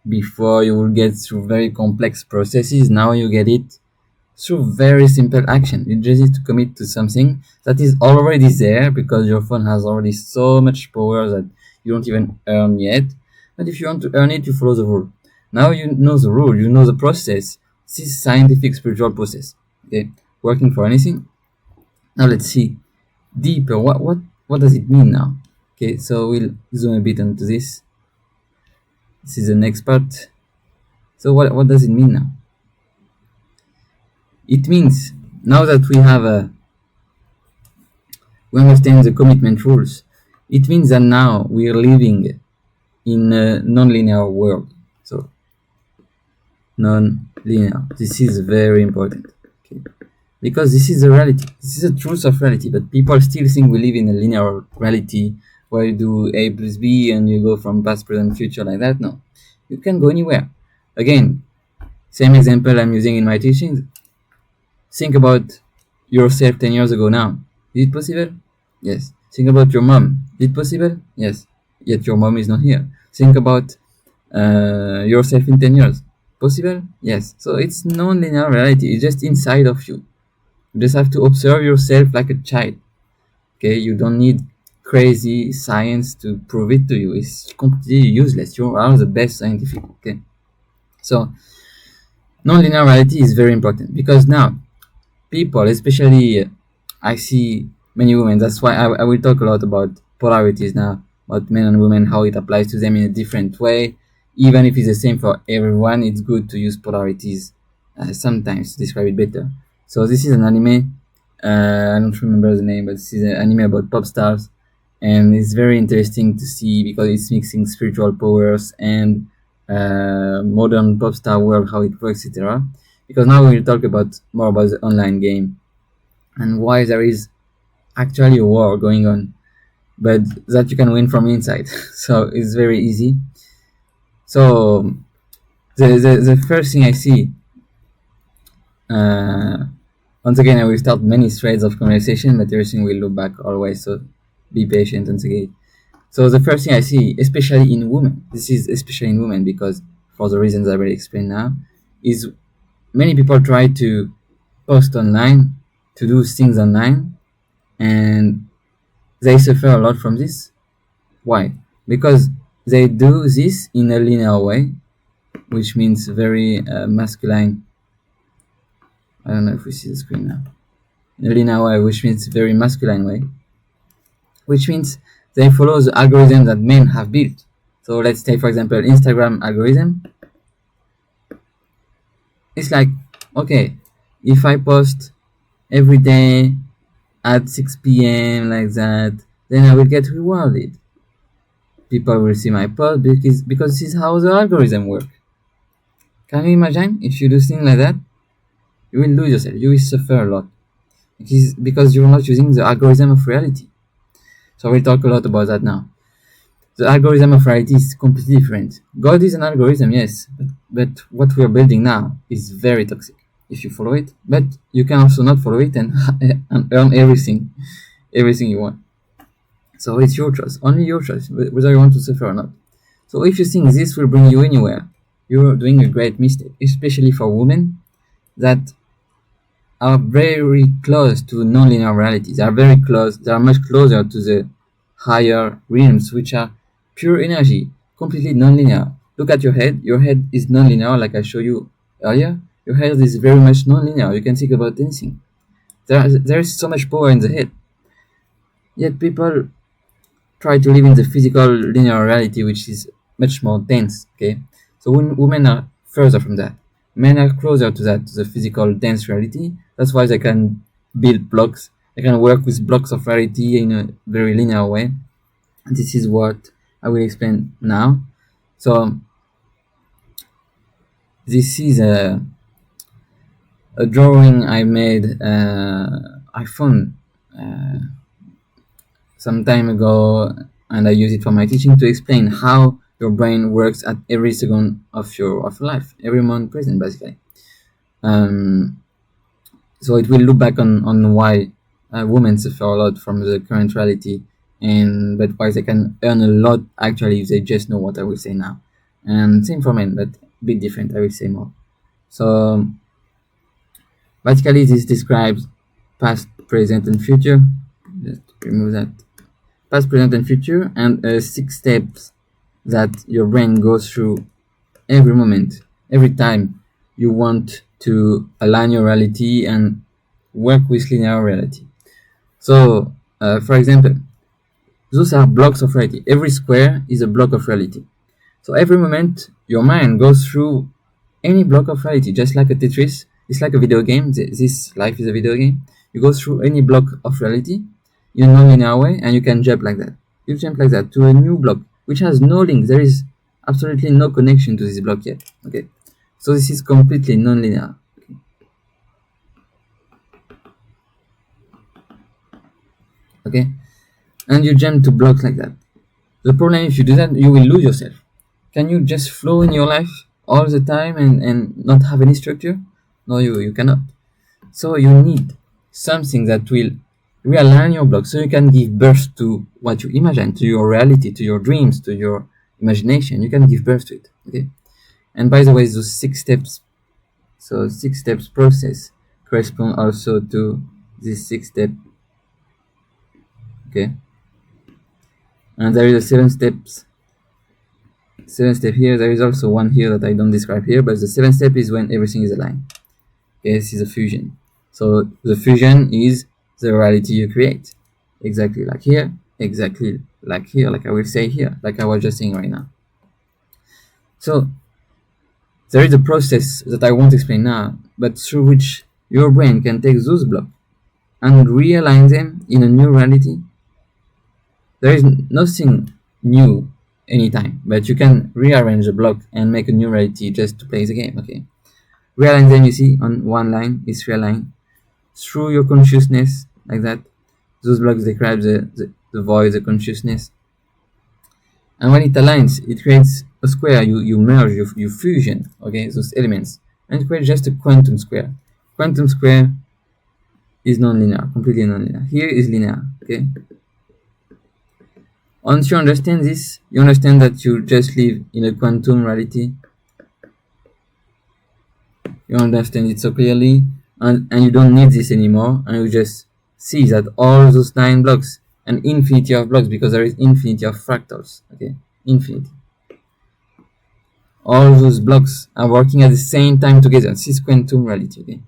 before you will get through very complex processes, now you get it through very simple action. You just need to commit to something that is already there because your phone has already so much power that you don't even earn yet. But if you want to earn it, you follow the rule. Now you know the rule, you know the process. This is scientific spiritual process. Okay, working for anything. Now let's see deeper. What does it mean now? Okay, so we'll zoom a bit onto this. This is the next part. So what does it mean now? It means now that we understand the commitment rules. It means that now we are living in a non-linear world. So non-linear. This is very important. Okay. Because this is the reality. This is the truth of reality. But people still think we live in a linear reality where you do A plus B and you go from past, present, future like that. No. You can go anywhere. Again, same example I'm using in my teachings. Think about yourself 10 years ago now. Is it possible? Yes. Think about your mom. Is it possible? Yes. Yet your mom is not here. Think about yourself in 10 years. Possible? Yes. So it's non-linear reality. It's just inside of you. You just have to observe yourself like a child. Okay? You don't need crazy science to prove it to you. It's completely useless. You are the best scientific. Okay? So non-linear reality is very important because now people, especially I see many women. That's why I will talk a lot about polarities now, about men and women, how it applies to them in a different way. Even if it's the same for everyone, it's good to use polarities sometimes to describe it better. So this is an anime. I don't remember the name, but this is an anime about pop stars, and it's very interesting to see because it's mixing spiritual powers and modern pop star world, how it works, etc. Because now we'll talk more about the online game and why there is actually a war going on, but that you can win from inside. So it's very easy. So the first thing I see, once again, I will start many threads of conversation, but everything will look back always. So be patient once again. So the first thing I see, especially in women, this is especially in women because for the reasons I already explained now, is many people try to post online, to do things online, and they suffer a lot from this. Why? Because they do this in a linear way, which means very masculine. I don't know if we see the screen now. In a linear way, which means very masculine way, which means they follow the algorithm that men have built. So let's take, for example, Instagram algorithm. It's like, okay, if I post every day at 6 p.m. like that, then I will get rewarded. People will see my post because this is how the algorithm works. Can you imagine if you do things like that? You will lose yourself. You will suffer a lot. It is because you're not using the algorithm of reality. So we'll talk a lot about that now. The algorithm of reality is completely different. God is an algorithm, yes, but what we're building now is very toxic if you follow it. But you can also not follow it and earn everything you want. So it's your choice, only your choice, whether you want to suffer or not. So if you think this will bring you anywhere, you're doing a great mistake, especially for women that are very close to non-linear reality. They are very close. They are much closer to the higher realms, which are pure energy, completely non-linear. Look at your head. Your head is non-linear, like I showed you earlier. Your head is very much non-linear. You can think about anything. There is so much power in the head. Yet people try to live in the physical linear reality, which is much more dense. Okay, so when women are further from that, men are closer to that, to the physical dense reality. That's why they can build blocks. They can work with blocks of reality in a very linear way. And this is what I will explain now. So this is a drawing I made. I found some time ago, and I use it for my teaching to explain how your brain works at every second of your life, every moment present, basically. Um, so it will look back on why women suffer a lot from the current reality, and but why they can earn a lot actually if they just know what I will say now. And same for men, but a bit different. I will say more. So basically, this describes past, present, and future. Just remove that. Past, present, and future, and 6 steps that your brain goes through every moment, every time you want to align your reality and work with linear reality. So, for example, those are blocks of reality. Every square is a block of reality. So every moment your mind goes through any block of reality, just like a Tetris. It's like a video game. This life is a video game. You go through any block of reality in a non-linear way, and you can jump like that. You jump like that to a new block, which has no link. There is absolutely no connection to this block yet. Okay, so this is completely non-linear. Okay, and you jump to blocks like that. The problem, if you do that, you will lose yourself. Can you just flow in your life all the time and not have any structure? No, you cannot. So you need something that will realign your block so you can give birth to what you imagine, to your reality, to your dreams, to your imagination. You can give birth to it. Okay. And by the way, those 6 steps, so 6 steps process correspond also to this 6 step. Okay. And there is a 7 step here. There is also one here that I don't describe here, but the 7th step is when everything is aligned. Okay, this is a fusion. So the fusion is the reality you create. Exactly like here, exactly like here, like I will say here, like I was just saying right now. So there is a process that I won't explain now, but through which your brain can take those blocks and realign them in a new reality. There is nothing new anytime, but you can rearrange a block and make a new reality just to play the game. Okay, realign them, you see, on one line is realigned through your consciousness, like that. Those blocks describe the void, the consciousness. And when it aligns, it creates a square. You merge, you fusion, okay, those elements, and it creates just a quantum square. Quantum square is non-linear, completely non-linear. Here is linear, okay. Once you understand this, you understand that you just live in a quantum reality. You understand it so clearly, and you don't need this anymore, and you just see that all those 9 blocks, an infinity of blocks, because there is infinity of fractals, okay, infinity. All those blocks are working at the same time together. This is quantum reality, okay.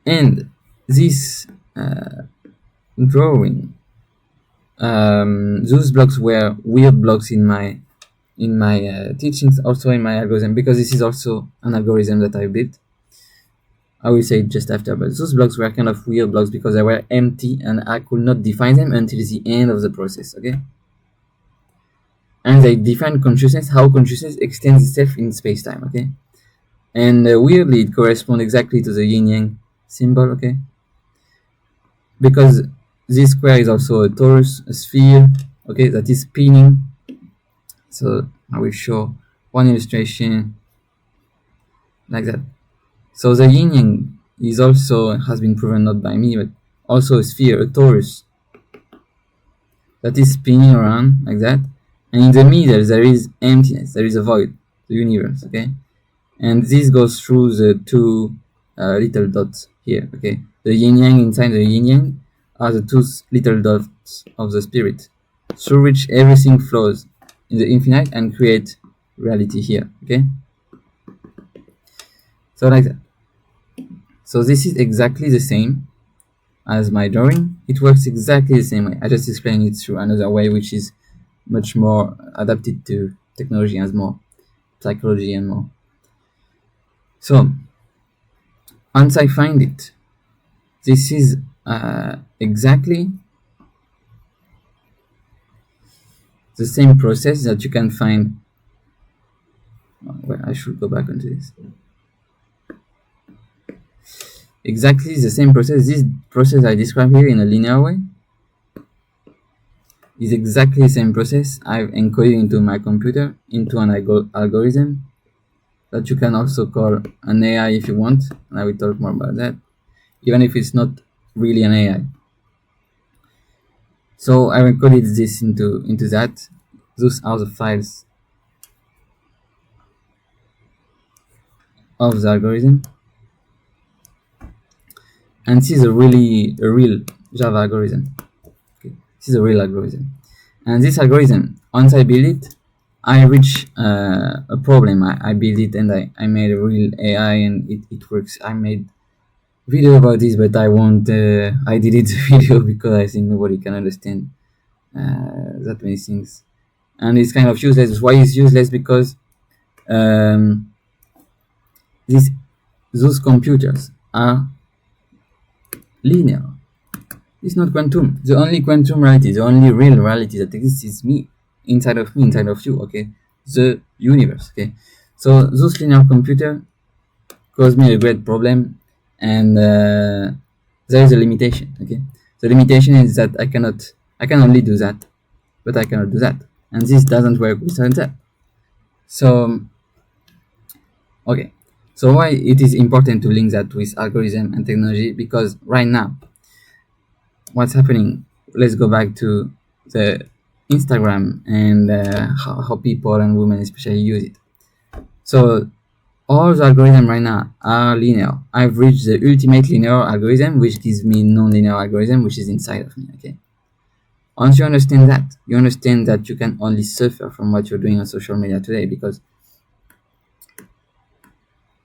And this drawing, those blocks were weird blocks in my teachings, also in my algorithm, because this is also an algorithm that I built. I will say it just after, but those blocks were kind of weird blocks because they were empty and I could not define them until the end of the process, okay? And they define consciousness, how consciousness extends itself in space-time, okay? And weirdly, it corresponds exactly to the yin-yang symbol, okay? Because this square is also a torus, a sphere, okay, that is spinning. So I will show one illustration like that. So the yin yang is also, has been proven not by me, but also a sphere, a torus, that is spinning around like that. And in the middle there is emptiness, there is a void, the universe, okay? And this goes through the 2 little dots here, okay? The yin yang inside the yin yang are the 2 little dots of the spirit, through which everything flows in the infinite and create reality here, okay? So like that. So this is exactly the same as my drawing. It works exactly the same way. I just explained it through another way, which is much more adapted to technology and more psychology and more. So once I find it, this is exactly the same process that you can find. Well, I should go back onto this. Exactly the same process. This process I describe here in a linear way is exactly the same process I've encoded into my computer into an algorithm that you can also call an AI if you want, and I will talk more about that, even if it's not really an AI. So I encoded this into that. Those are the files of the algorithm, and this is a real Java algorithm. Okay, this is a real algorithm, and this algorithm, once I build it, I reach a problem. I build it and I made a real AI and it works. I made video about this, but I won't. I deleted the video because I think nobody can understand that many things, and it's kind of useless. Why it's useless? Because um, these those computers are linear. It's not quantum. The only quantum reality, the only real reality that exists is me, inside of me, inside of you. Okay, the universe. Okay, so those linear computer caused me a great problem, and there is a limitation. Okay, the limitation is that I can only do that, but I cannot do that, and this doesn't work with that. So okay, so why it is important to link that with algorithm and technology? Because right now, what's happening? Let's go back to the Instagram and how people and women especially use it. So all the algorithms right now are linear. I've reached the ultimate linear algorithm, which gives me non-linear algorithm, which is inside of me. Okay. Once you understand that you can only suffer from what you're doing on social media today, because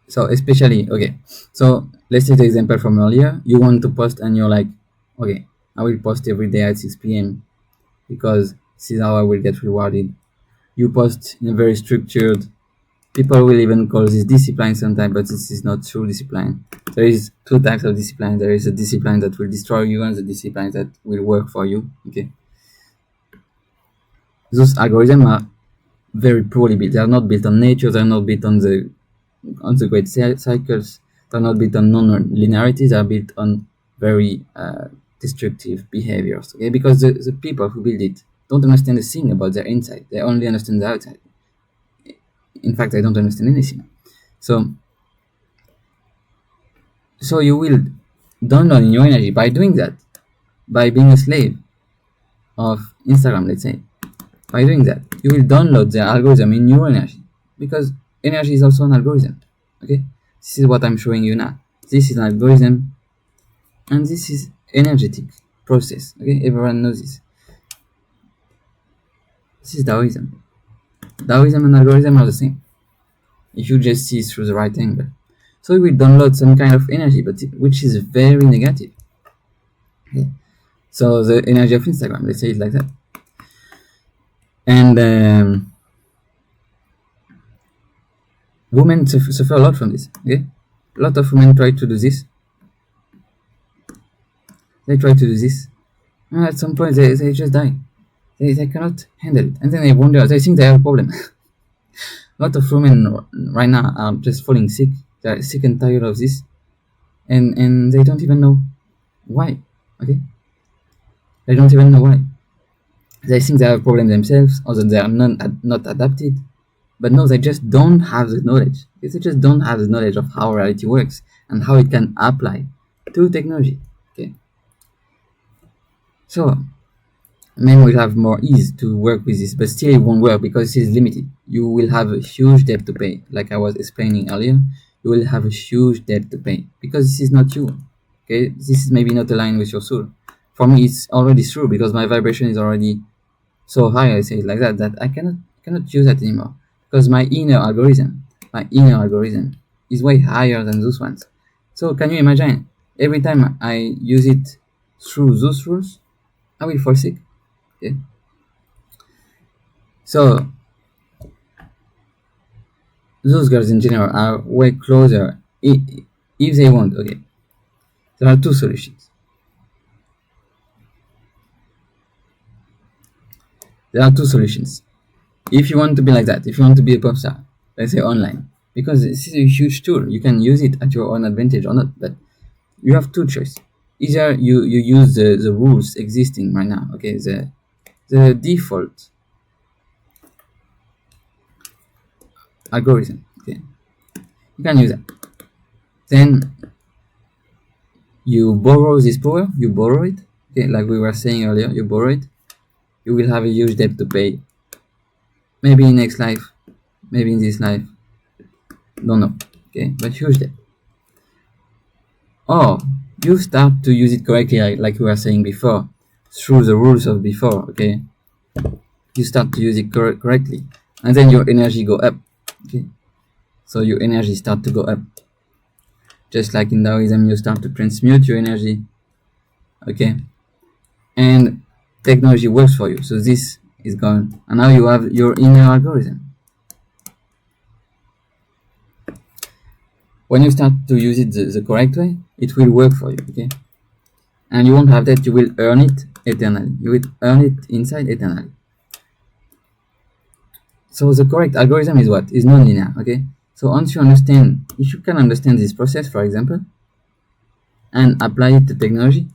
so especially okay. So let's take the example from earlier. You want to post and you're like, okay, I will post every day at 6 p.m. because this is how I will get rewarded. You post in a very structured. People will even call this discipline sometimes, but this is not true discipline. There is two types of discipline. There is a discipline that will destroy you and the discipline that will work for you. Okay. Those algorithms are very poorly built. They are not built on nature. They are not built on the great cycles. They are not built on non-linearity. They are built on very destructive behaviors. Okay, because the people who build it don't understand a thing about their inside. They only understand the outside. In fact, I don't understand anything. So you will download in your energy by doing that, by being a slave of Instagram, let's say. By doing that, you will download the algorithm in your energy, because energy is also an algorithm. Okay, this is what I'm showing you now. This is an algorithm, and this is energetic process. Okay, everyone knows this. This is Taoism. Taoism and algorithm are the same if you just see through the right angle. So we download some kind of energy, but which is very negative. Okay. So the energy of Instagram, let's say it like that. And women suffer a lot from this. Okay, a lot of women try to do this. They try to do this, and at some point they just die. They cannot handle it, and then they wonder. They think they have a problem. A lot of women right now are just falling sick. They're sick and tired of this, and they don't even know why. Okay, they don't even know why. They think they have a problem themselves, or that they are not adapted. But no, they just don't have the knowledge. They just don't have the knowledge of how reality works and how it can apply to technology. Okay. So men will have more ease to work with this, but still it won't work because it is limited. You will have a huge debt to pay. Like I was explaining earlier, you will have a huge debt to pay because this is not you. Okay, this is maybe not aligned with your soul. For me, it's already true because my vibration is already so high. I say it like that I cannot use that anymore because my inner algorithm is way higher than those ones. So can you imagine, every time I use it through those rules, I will fall sick. Okay? So those girls in general are way closer if they want. Okay, there are two solutions. There are two solutions. If you want to be like that, if you want to be a pop star, let's say online, because this is a huge tool, you can use it at your own advantage or not. But you have two choices. Either you use the rules existing right now, okay, the default algorithm, okay, you can use that. Then you borrow this power, you borrow it, okay, like we were saying earlier, you borrow it, you will have a huge debt to pay. Maybe in next life, maybe in this life, don't know, okay, but huge debt. Or you start to use it correctly, like we were saying before, through the rules of before, okay, you start to use it correctly, and then your energy go up, okay, so your energy start to go up, just like in Taoism you start to transmute your energy, okay, and technology works for you. So this is gone, and now you have your inner algorithm. When you start to use it the correct way, it will work for you, okay, and you won't have that, you will earn it eternally, you will earn it inside eternally. So the correct algorithm is what? Is non-linear, okay? So once you understand, if you can understand this process, for example, and apply it to technology,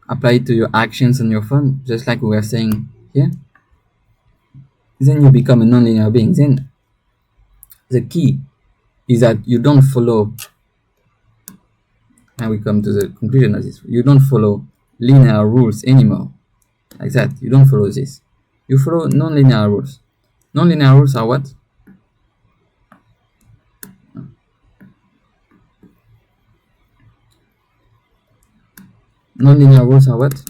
apply it to your actions on your phone, just like we were saying here, then you become a non-linear being. Then the key is that you don't follow, and we come to the conclusion of this, you don't follow linear rules anymore, like that. You don't follow this. You follow non-linear rules. Non-linear rules are what? Non-linear rules are what?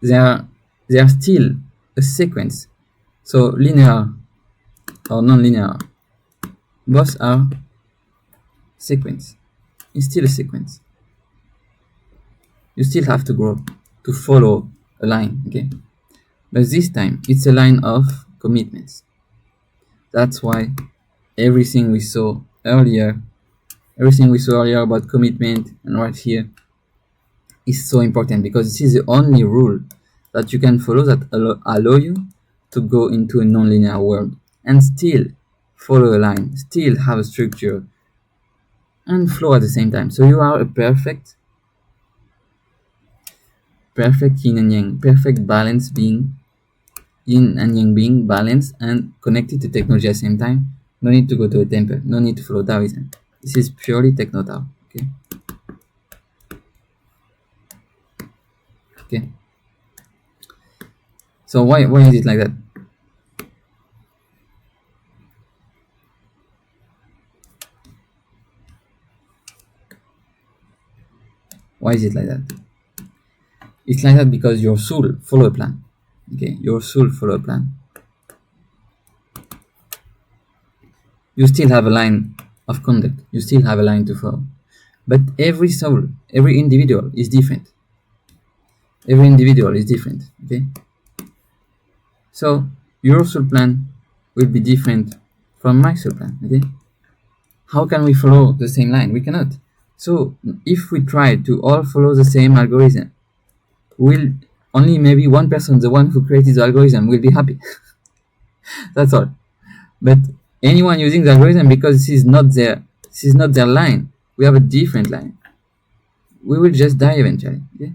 They are still a sequence. So linear or non-linear, both are sequence. It's still a sequence. You still have to grow to follow a line, okay? But this time it's a line of commitments. That's why everything we saw earlier, about commitment and right here is so important, because this is the only rule that you can follow that allow you to go into a non-linear world and still follow a line, still have a structure and flow at the same time. So you are a perfect yin and yang, perfect balance being, yin and yang being balanced and connected to technology at the same time. No need to go to a temple, no need to follow Taoism. This is purely techno-Tao, okay? Okay. So why is it like that? Why is it like that? It's like that because your soul follow a plan. Okay, your soul follow a plan. You still have a line of conduct. You still have a line to follow. But every soul, every individual is different. Every individual is different. Okay. So your soul plan will be different from my soul plan. Okay. How can we follow the same line? We cannot. So if we try to all follow the same algorithm, will only maybe one person, the one who created the algorithm, will be happy. That's all. But anyone using the algorithm, because this is not their line, we have a different line, we will just die eventually. Okay?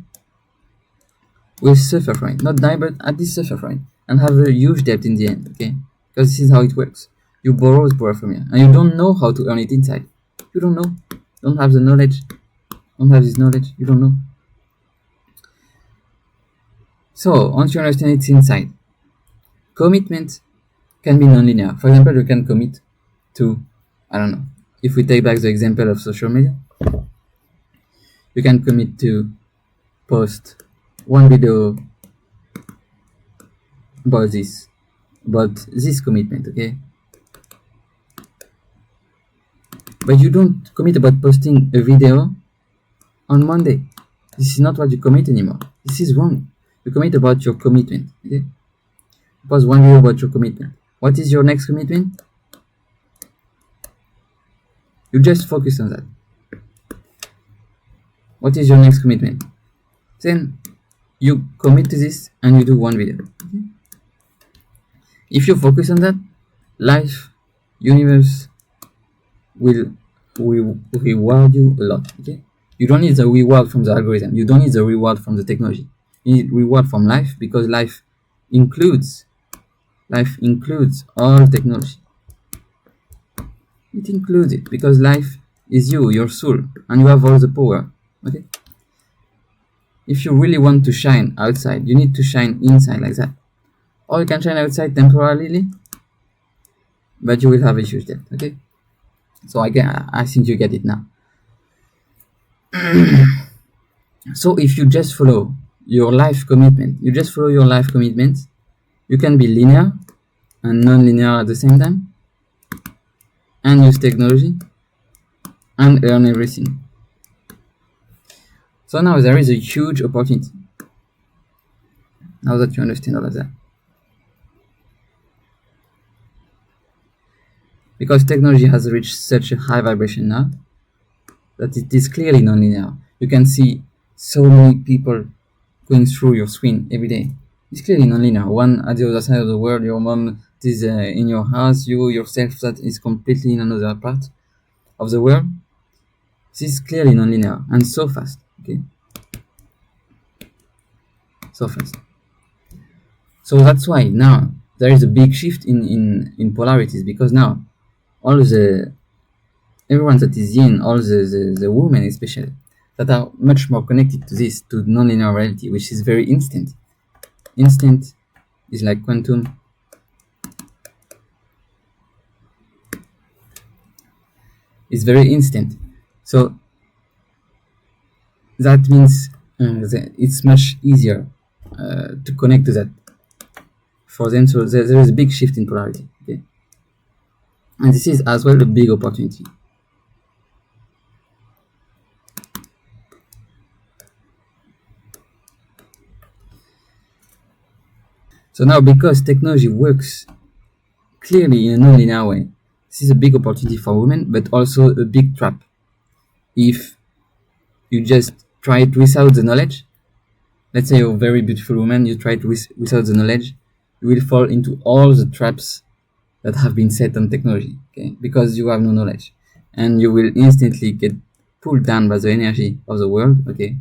We'll suffer from it, not die, but at least suffer from it, and have a huge debt in the end. Okay, because this is how it works. You borrow the power from you, and you don't know how to earn it inside. You don't know, don't have the knowledge, don't have this knowledge, you don't know. So once you understand it's inside, commitment can be non-linear. For example, you can commit to, I don't know, if we take back the example of social media, you can commit to post one video about this commitment, okay? But you don't commit about posting a video on Monday. This is not what you commit anymore. This is wrong. You commit about your commitment. Okay? Post one video about your commitment. What is your next commitment? You just focus on that. What is your next commitment? Then you commit to this and you do one video. Okay? If you focus on that, life, universe will reward you a lot. Okay? You don't need the reward from the algorithm. You don't need the reward from the technology. You need reward from life, because life includes all technology. It includes it because life is you, your soul, and you have all the power. Okay? If you really want to shine outside, you need to shine inside like that. Or you can shine outside temporarily, but you will have a huge debt. Okay? So I think you get it now. So if you just follow your life commitment, you can be linear and non-linear at the same time, and use technology and earn everything. So now there is a huge opportunity. Now that you understand all of that. Because technology has reached such a high vibration now that it is clearly non-linear. You can see so many people going through your screen every day. It's clearly non-linear. One at the other side of the world, your mom is in your house, you yourself that is completely in another part of the world. This is clearly non-linear and so fast. Okay, so fast. So that's why now there is a big shift in polarities, because now everyone that is yin, all the women especially, that are much more connected to this, to non-linear reality, which is very instant. Instant is like quantum. It's very instant. So that means that it's much easier to connect to that for them. So there is a big shift in polarity. Okay? And this is as well a big opportunity. So now, because technology works clearly in a non-linear way, this is a big opportunity for women, but also a big trap. If you just try it without the knowledge, let's say you're a very beautiful woman, you try it without the knowledge, you will fall into all the traps that have been set on technology, okay? Because you have no knowledge, and you will instantly get pulled down by the energy of the world, okay?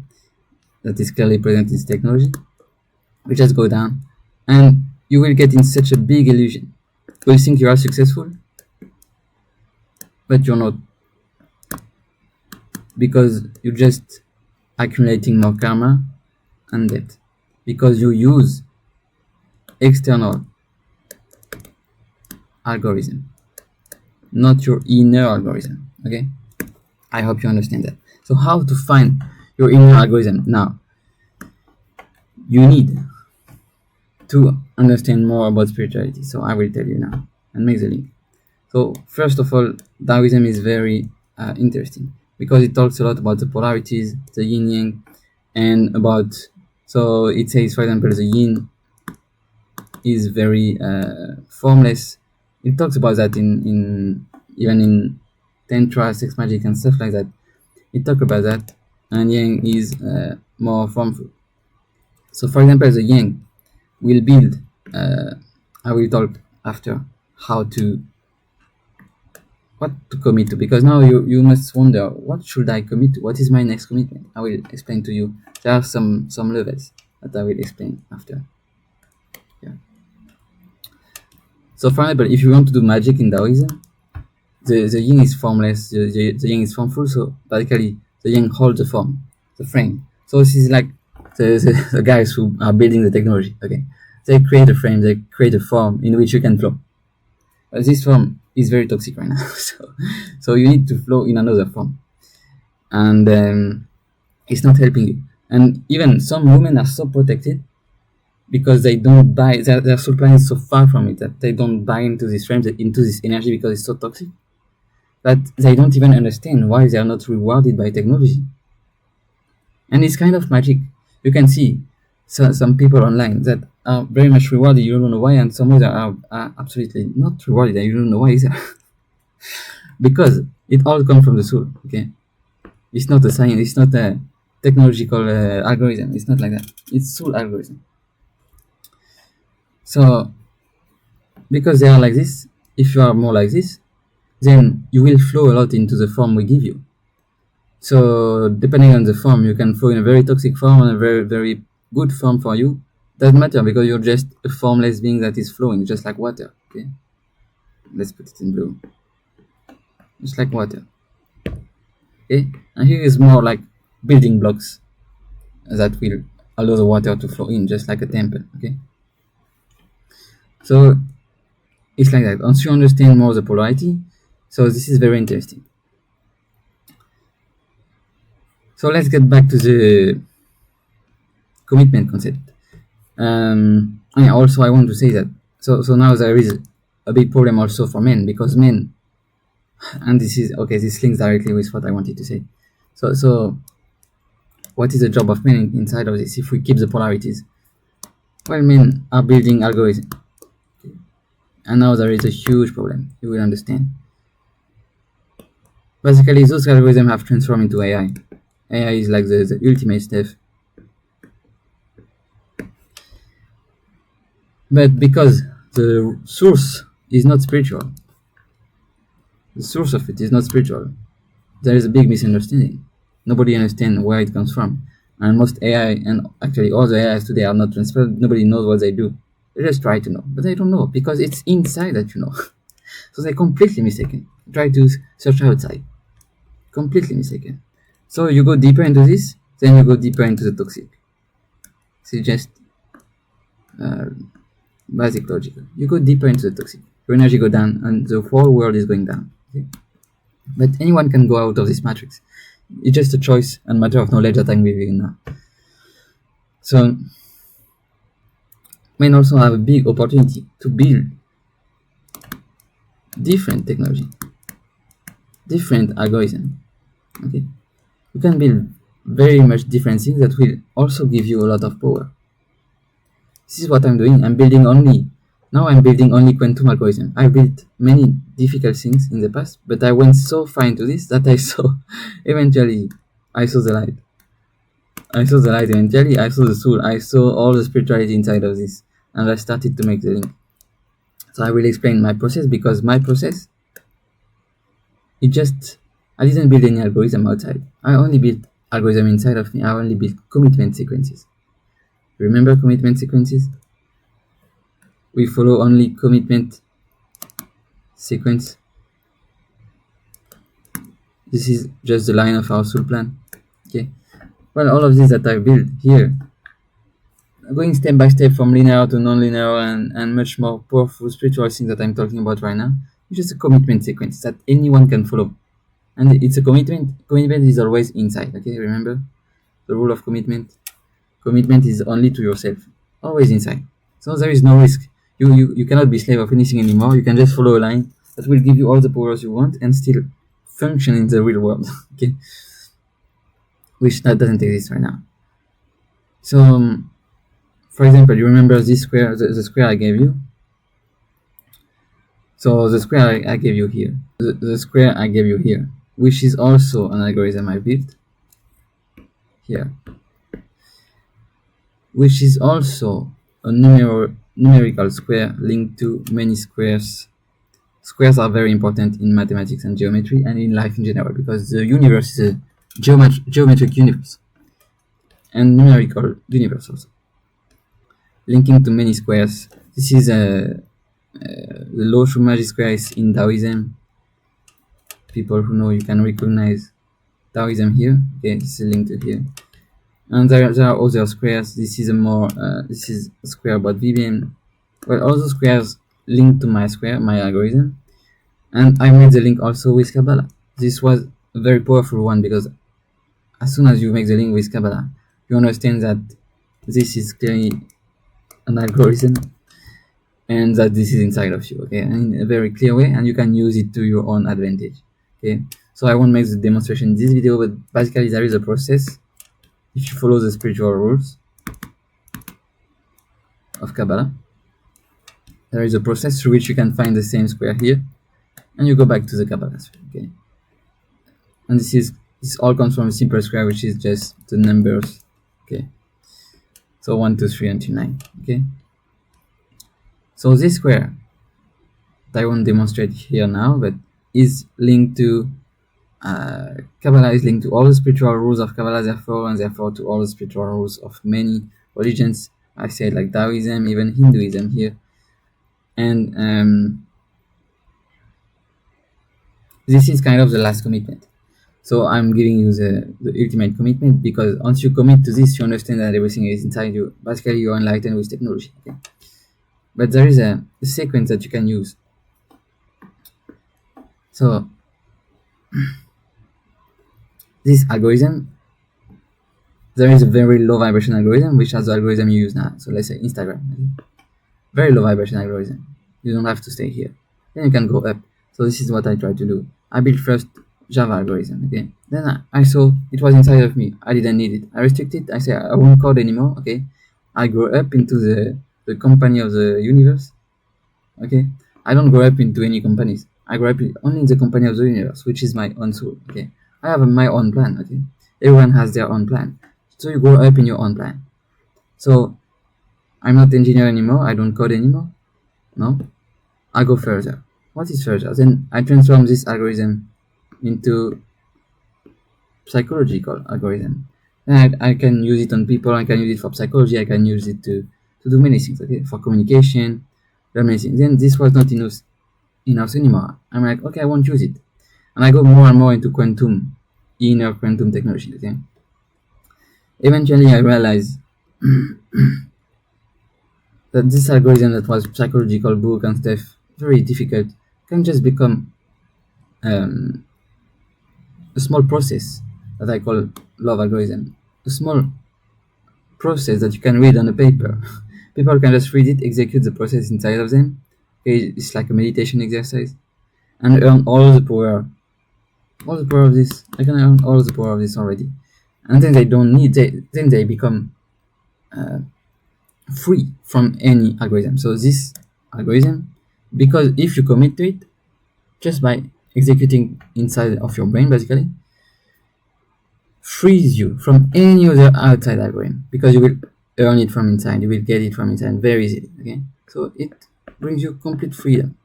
That is clearly present in technology. We just go down, and you will get in such a big illusion. You think you are successful, but you're not, because you're just accumulating more karma and debt, because you use external algorithm, not your inner algorithm. Okay, I hope you understand that. So how to find your inner algorithm? Now you need to understand more about spirituality, so I will tell you now and make the link. So first of all, Taoism is very interesting, because it talks a lot about the polarities, the yin yang, and about, so it says, for example, the yin is very formless. It talks about that in even in tantra, sex magic, and stuff like that. It talks about that, and yang is more formful. So for example, the yang will build, I will talk after what to commit to, because now you must wonder, what should I commit to? What is my next commitment? I will explain to you. There are some levels that I will explain after. Yeah. So for example, if you want to do magic in Taoism, the yin is formless, the yang is formful, so basically the yang holds the form, the frame. So this is like the guys who are building the technology, okay? They create a frame, they create a form in which you can flow. But this form is very toxic right now, so you need to flow in another form, and it's not helping you. And even some women are so protected because they don't buy, their soul plan is so far from it that they don't buy into this frame, into this energy, because it's so toxic that they don't even understand why they are not rewarded by technology. And it's kind of magic. You can see some people online that are very much rewarded, you don't know why, and some others are absolutely not rewarded, and you don't know why either. Because it all comes from the soul, okay? It's not a science, it's not a technological algorithm, it's not like that. It's soul algorithm. So, because they are like this, if you are more like this, then you will flow a lot into the form we give you. So depending on the form, you can flow in a very toxic form and a very, very good form for you. Doesn't matter, because you're just a formless being that is flowing, just like water. Okay, let's put it in blue, just like water. Okay, and here is more like building blocks that will allow the water to flow in, just like a temple. Okay, so it's like that. Once you understand more the polarity, so this is very interesting. So let's get back to the commitment concept. And also I want to say that so now there is a big problem also for men, because men, and this is okay, this links directly with what I wanted to say. So what is the job of men inside of this if we keep the polarities? Well, men are building algorithms, and now there is a huge problem, you will understand. Basically, those algorithms have transformed into AI. AI is like the ultimate step. But because the source is not spiritual, the source of it is not spiritual, there is a big misunderstanding. Nobody understands where it comes from. And most AI, and actually all the AIs today, are not transparent. Nobody knows what they do. They just try to know, but they don't know, because it's inside that you know. So they're completely mistaken. Try to search outside. Completely mistaken. So you go deeper into this, then you go deeper into the toxic. So just basic logic. You go deeper into the toxic. Your energy go down, and the whole world is going down. Okay? But anyone can go out of this matrix. It's just a choice and matter of knowledge that I'm giving now. So men also have a big opportunity to build different technology, different algorithm. Okay, you can build very much different things that will also give you a lot of power. This is what I'm doing. I'm building only quantum algorithm. I built many difficult things in the past, but I went so far into this that I saw eventually I saw the light. Eventually. I saw the soul. I saw all the spirituality inside of this, and I started to make the link. So I will explain my process, because my process, I didn't build any algorithm outside. I only built algorithm inside of me. I only built commitment sequences. Remember commitment sequences? We follow only commitment sequence. This is just the line of our soul plan. Okay. Well, all of this that I built here, going step by step from linear to non-linear, and much more powerful spiritual things that I'm talking about right now, it's just a commitment sequence that anyone can follow. And it's a commitment. Commitment is always inside. Okay, remember the rule of commitment. Commitment is only to yourself, always inside. So there is no risk. You cannot be slave of anything anymore. You can just follow a line that will give you all the powers you want and still function in the real world. Okay, which that doesn't exist right now. So, for example, you remember this square, the square I gave you. So the square I gave you here, the square I gave you here, which is also an algorithm I built here, which is also a numerical square linked to many squares. Squares are very important in mathematics and geometry and in life in general, because the universe is a geometric universe and numerical universe also, linking to many squares. This is the law through magic square is in Taoism. People who know, you can recognize Taoism here. Okay, this is linked to here. And there are other squares. This is this is a square about Vivian. Well, all the squares linked to my square, my algorithm. And I made the link also with Kabbalah. This was a very powerful one, because as soon as you make the link with Kabbalah, you understand that this is clearly an algorithm and that this is inside of you, okay, in a very clear way, and you can use it to your own advantage. okay? So I won't make the demonstration in this video, but basically there is a process. If you follow the spiritual rules of Kabbalah, there is a process through which you can find the same square here, and you go back to the Kabbalah sphere, okay? And this all comes from a simple square, which is just the numbers, okay? So 1, 2, 3 until 9, okay? So this square that I won't demonstrate here now, but is linked to Kabbalah is linked to all the spiritual rules of Kabbalah, and therefore to all the spiritual rules of many religions. I said like Taoism, even Hinduism here, and this is kind of the last commitment. So I'm giving you the ultimate commitment, because once you commit to this, you understand that everything is inside you. Basically, you're enlightened with technology. Okay? But there is a sequence that you can use. So this algorithm, there is a very low vibration algorithm, which is the algorithm you use now. So let's say Instagram. Okay? Very low vibration algorithm. You don't have to stay here. Then you can go up. So this is what I try to do. I built first Java algorithm, okay? Then I saw it was inside of me. I didn't need it. I restricted. I said I won't code anymore, okay? I grow up into the company of the universe, okay? I don't grow up into any companies. I grow up only in the company of the universe, which is my own soul, okay? I have my own plan, okay? Everyone has their own plan. So you grow up in your own plan. So I'm not engineer anymore. I don't code anymore. No, I go further. What is further? Then I transform this algorithm into psychological algorithm. And I can use it on people. I can use it for psychology. I can use it to do many things. Okay, for communication, many things. Then this was not enough anymore. I'm like, okay, I won't use it, and I go more and more into inner quantum technology. Okay. Eventually, I realized that this algorithm that was psychological book and stuff, very difficult, can just become a small process that I call love algorithm. A small process that you can read on a paper. People can just read it, execute the process inside of them. Okay, it's like a meditation exercise, and earn all the power of this. I can earn all the power of this already, and then they don't need. Then they become free from any algorithm. So this algorithm, because if you commit to it, just by executing inside of your brain, basically frees you from any other outside algorithm, because you will earn it from inside. You will get it from inside very easily. Okay, so it brings you complete freedom.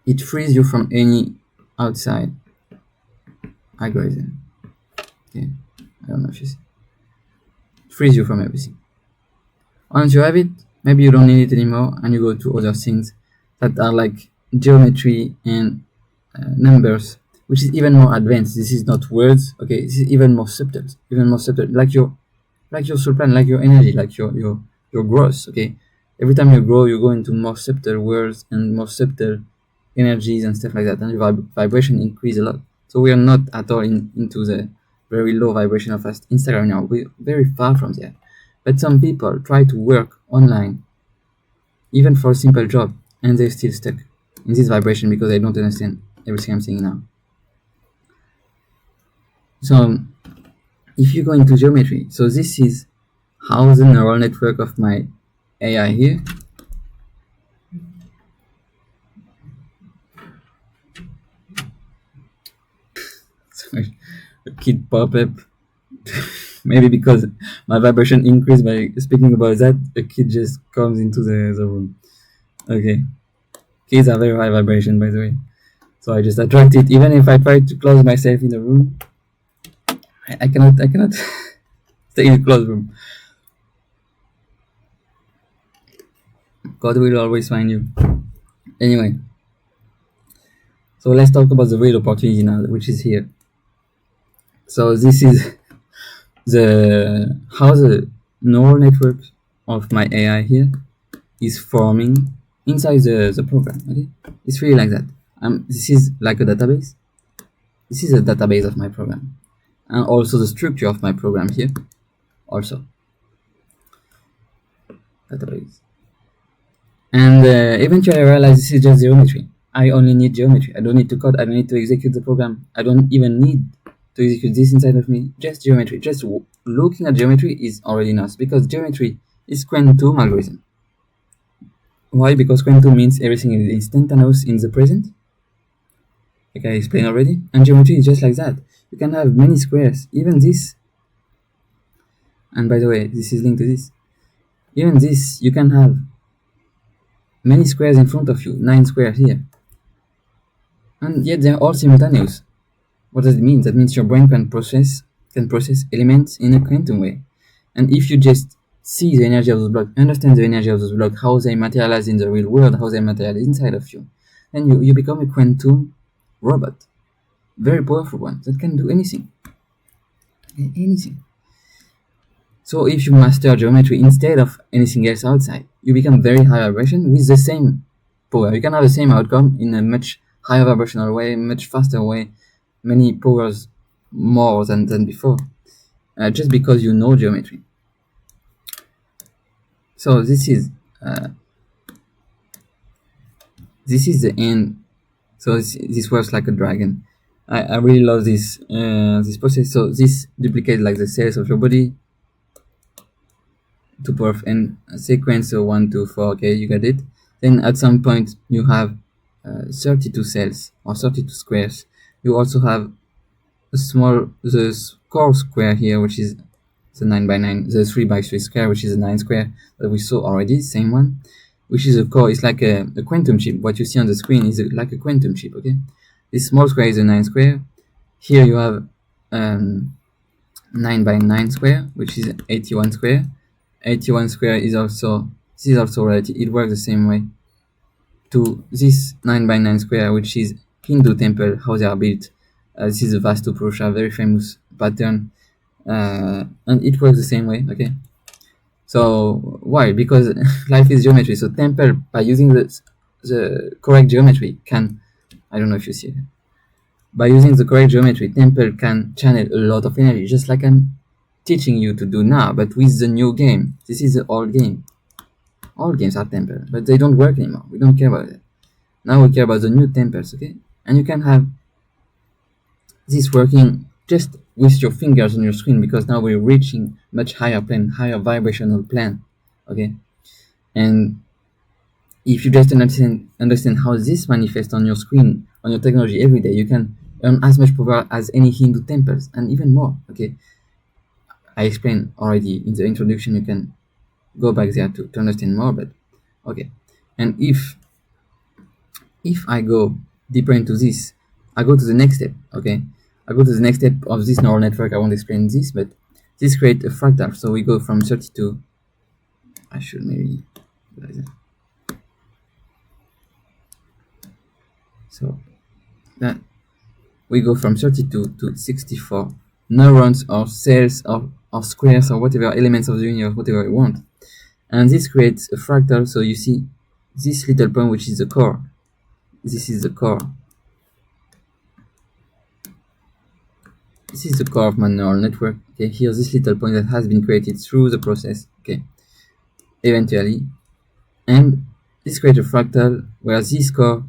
It frees you from any outside algorithm. Okay, I don't know if you see. It frees you from everything. Once you have it, maybe you don't need it anymore, and you go to other things that are like geometry and numbers, which is even more advanced. This is not words, okay? This is even more subtle, like your soul plan, like your energy, like your growth, okay? Every time you grow, you go into more subtle words and more subtle energies and stuff like that, and your vibration increase a lot. So we are not at all into the very low vibration of Instagram now. We're very far from there. But some people try to work online, even for a simple job, and they're still stuck in this vibration because they don't understand everything I'm saying now. So if you go into geometry, so this is how the neural network of my AI here sorry, a kid pop up. Maybe because my vibration increased by speaking about that, a kid just comes into the room. Okay, kids are very high vibration, by the way, so I just attract it. Even if I try to close myself in the room, I cannot stay in a closed room. God will always find you. Anyway, so let's talk about the real opportunity now, which is here. So this is how the neural network of my AI here is forming inside the program. Okay, it's really like that. This is like a database. This is a database of my program, and also the structure of my program here. Also, database. And eventually I realized this is just geometry. I only need geometry. I don't need to code. I don't need to execute the program. I don't even need to execute this inside of me. Just geometry. Just looking at geometry is already enough, because geometry is quantum algorithm. Why? Because quantum means everything is instantaneous in the present, like I explained already. And geometry is just like that. You can have many squares, even this. And by the way, this is linked to this. Even this, you can have many squares in front of you, 9 squares here. And yet they're all simultaneous. What does it mean? That means your brain can process elements in a quantum way. And if you just see the energy of those blocks, understand the energy of those blocks, how they materialize in the real world, how they materialize inside of you, then you become a quantum robot. Very powerful one that can do anything. Anything. So if you master geometry instead of anything else outside, you become very high vibration with the same power. You can have the same outcome in a much higher vibrational way, much faster way, many powers more than before, just because you know geometry. So this is the end. So this works like a dragon. I really love this process. So this duplicates like the cells of your body to power of n sequence. So 1, 2, 4. Okay, you got it. Then at some point you have 32 cells or 32 squares. You also have the core square here, which is the 9 by 9, the 3 by 3 square, which is a 9 square that we saw already, same one, which is a core. It's like a quantum chip. What you see on the screen is like a quantum chip. Okay, this small square is a 9 square. Here you have 9 by 9 square, which is 81 square. 81 square is also, this is also relative. It works the same way to this 9 by 9 square, which is Hindu temple, how they are built. This is a Vastu Purusha, very famous pattern, and it works the same way. Okay, so why? Because life is geometry. So temple, by using the correct geometry, can, I don't know if you see it, by using the correct geometry, temple can channel a lot of energy, just like I'm teaching you to do now, but with the new game. This is the old game. All games are temple, but they don't work anymore. We don't care about it. Now we care about the new temples. Okay, and you can have this working just with your fingers on your screen, because now we're reaching much higher plane, higher vibrational plane. Okay, and if you just understand how this manifests on your screen, on your technology every day, you can earn as much power as any Hindu temples, and even more. Okay, I explained already in the introduction. You can go back there to understand more. But okay, and if I go deeper into this, I go to the next step. Okay, I go to the next step of this neural network. I won't explain this, but this creates a fractal. So we go from 32. I should maybe like that. So that we go from 32 to 64 neurons or cells or squares or whatever elements of the universe, whatever you want, and this creates a fractal. So you see this little point, which is the core. This is the core. This is the core of my neural network. Okay, here's this little point that has been created through the process. Okay, eventually, and this creates a fractal where this core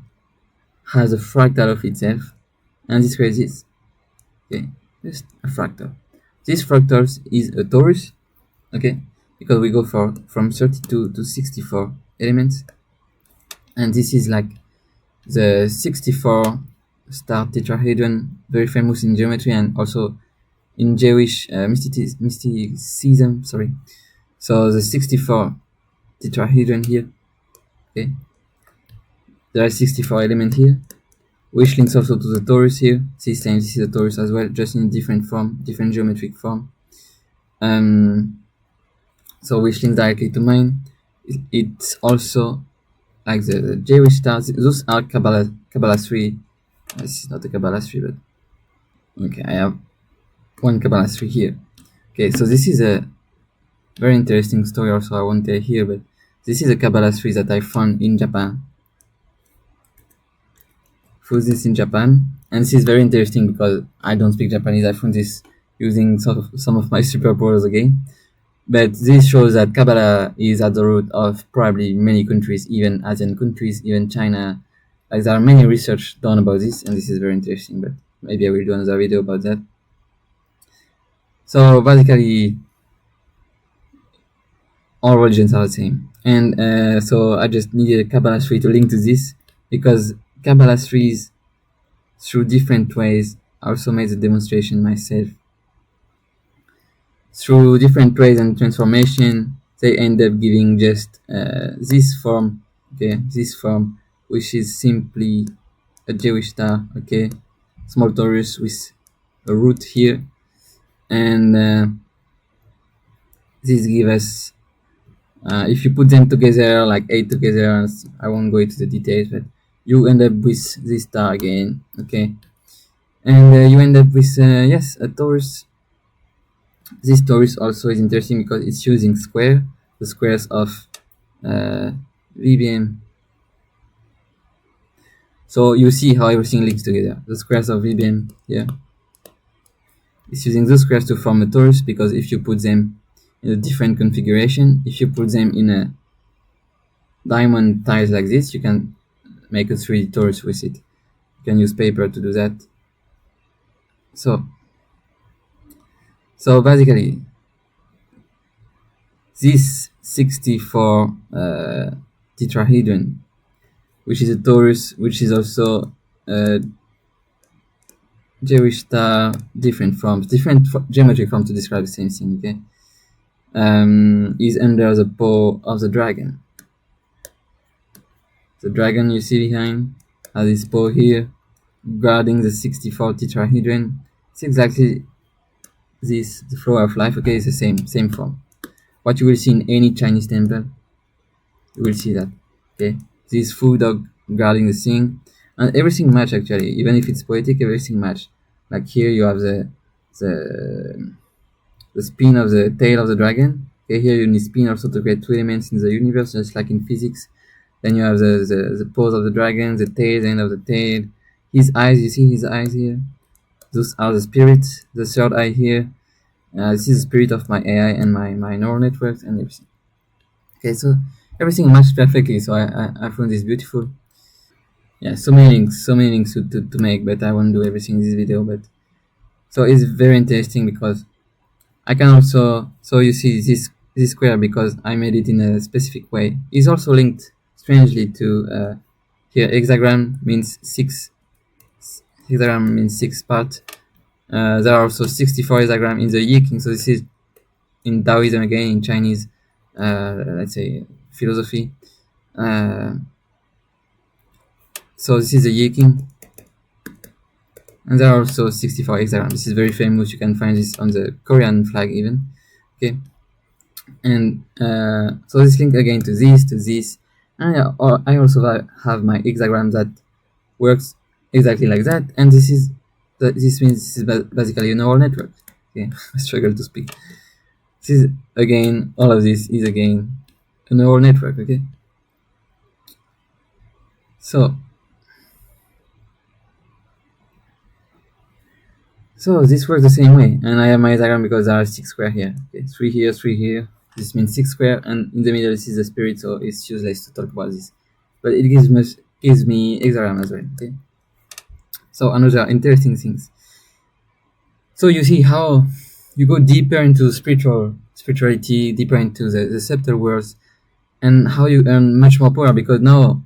has a fractal of itself, and this creates this. Okay, just a fractal. This fractal is a torus. Okay, because we go from 32 to 64 elements, and this is like the 64 star tetrahedron, very famous in geometry and also in Jewish mysticism. Sorry, so the 64 tetrahedron here. Okay, there are 64 elements here, which links also to the torus here. This is a torus as well, just in different form, different geometric form. So which links directly to mine. It's also like the Jewish stars. Those are Kabbalah 3. This is not a Kabbalah 3, but okay, I have one Kabbalah 3 here. Okay, so this is a very interesting story also. I won't tell here, but this is a Kabbalah 3 that I found in Japan. Found this in Japan, and this is very interesting because I don't speak Japanese. I found this using some of my superpowers again. But this shows that Kabbalah is at the root of probably many countries, even Asian countries, even China, Like there are many research done about this, and this is very interesting. But maybe I will do another video about that. So basically, all religions are the same, and so I just needed a Kabbalah tree to link to this, because Kabbalah trees, through different ways, I also made the demonstration myself. Through different ways and transformation, they end up giving just this form, okay, this form, which is simply a Jewish star, okay, small torus with a root here, and this gives us, if you put them together, like 8 together, I won't go into the details, but you end up with this star again, okay, and you end up with yes, a torus. This torus also is interesting because it's using the squares of VBM. So you see how everything links together. The squares of VBM here. It's using those squares to form a torus, because if you put them in a different configuration, if you put them in a diamond tiles like this, you can make a 3D torus with it. You can use paper to do that. So basically, this 64 tetrahedron, which is a torus, which is also a Jewish star, different forms, different geometric forms to describe the same thing, okay? Is under the paw of the dragon. The dragon you see behind has his paw here, guarding the 64 tetrahedron. It's exactly this, the flower of life, okay? It's the same form. What you will see in any Chinese temple, you will see that, okay? This full dog guarding the thing, and everything match actually. Even if it's poetic, everything match. Like here you have the spin of the tail of the dragon. Okay, here you need spin also to create 2 elements in the universe, just like in physics. Then you have the paws of the dragon, the tail, the end of the tail, his eyes. You see his eyes here. Those are the spirits. The third eye here. This is the spirit of my AI and my neural networks and everything. Okay, so everything matched perfectly. So I found this beautiful. Yeah, so many links to make, but I won't do everything in this video. But so it's very interesting because I can also, so you see this square, because I made it in a specific way, is also linked strangely to here. Hexagram means 6. Hexagram means 6 parts. There are also 64 hexagram in the Yiking. So this is in Taoism again, in Chinese, let's say philosophy. So this is the Yiking, and there are also 64 hexagrams. This is very famous. You can find this on the Korean flag even. Okay, and so this link again to this, and I also have my hexagram that works exactly like that, and this means this is basically a neural network. Okay, I struggle to speak. This is again, all of this is again a neural network. Okay, so this works the same way, and I have my hexagram because there are 6 square here. Okay, 3 here, 3 here. This means 6 square, and in the middle this is the spirit, so it's useless to talk about this. But it gives me hexagram as well. Okay. So another interesting things. So you see how you go deeper into spirituality, deeper into the subtle worlds, and how you earn much more power, because now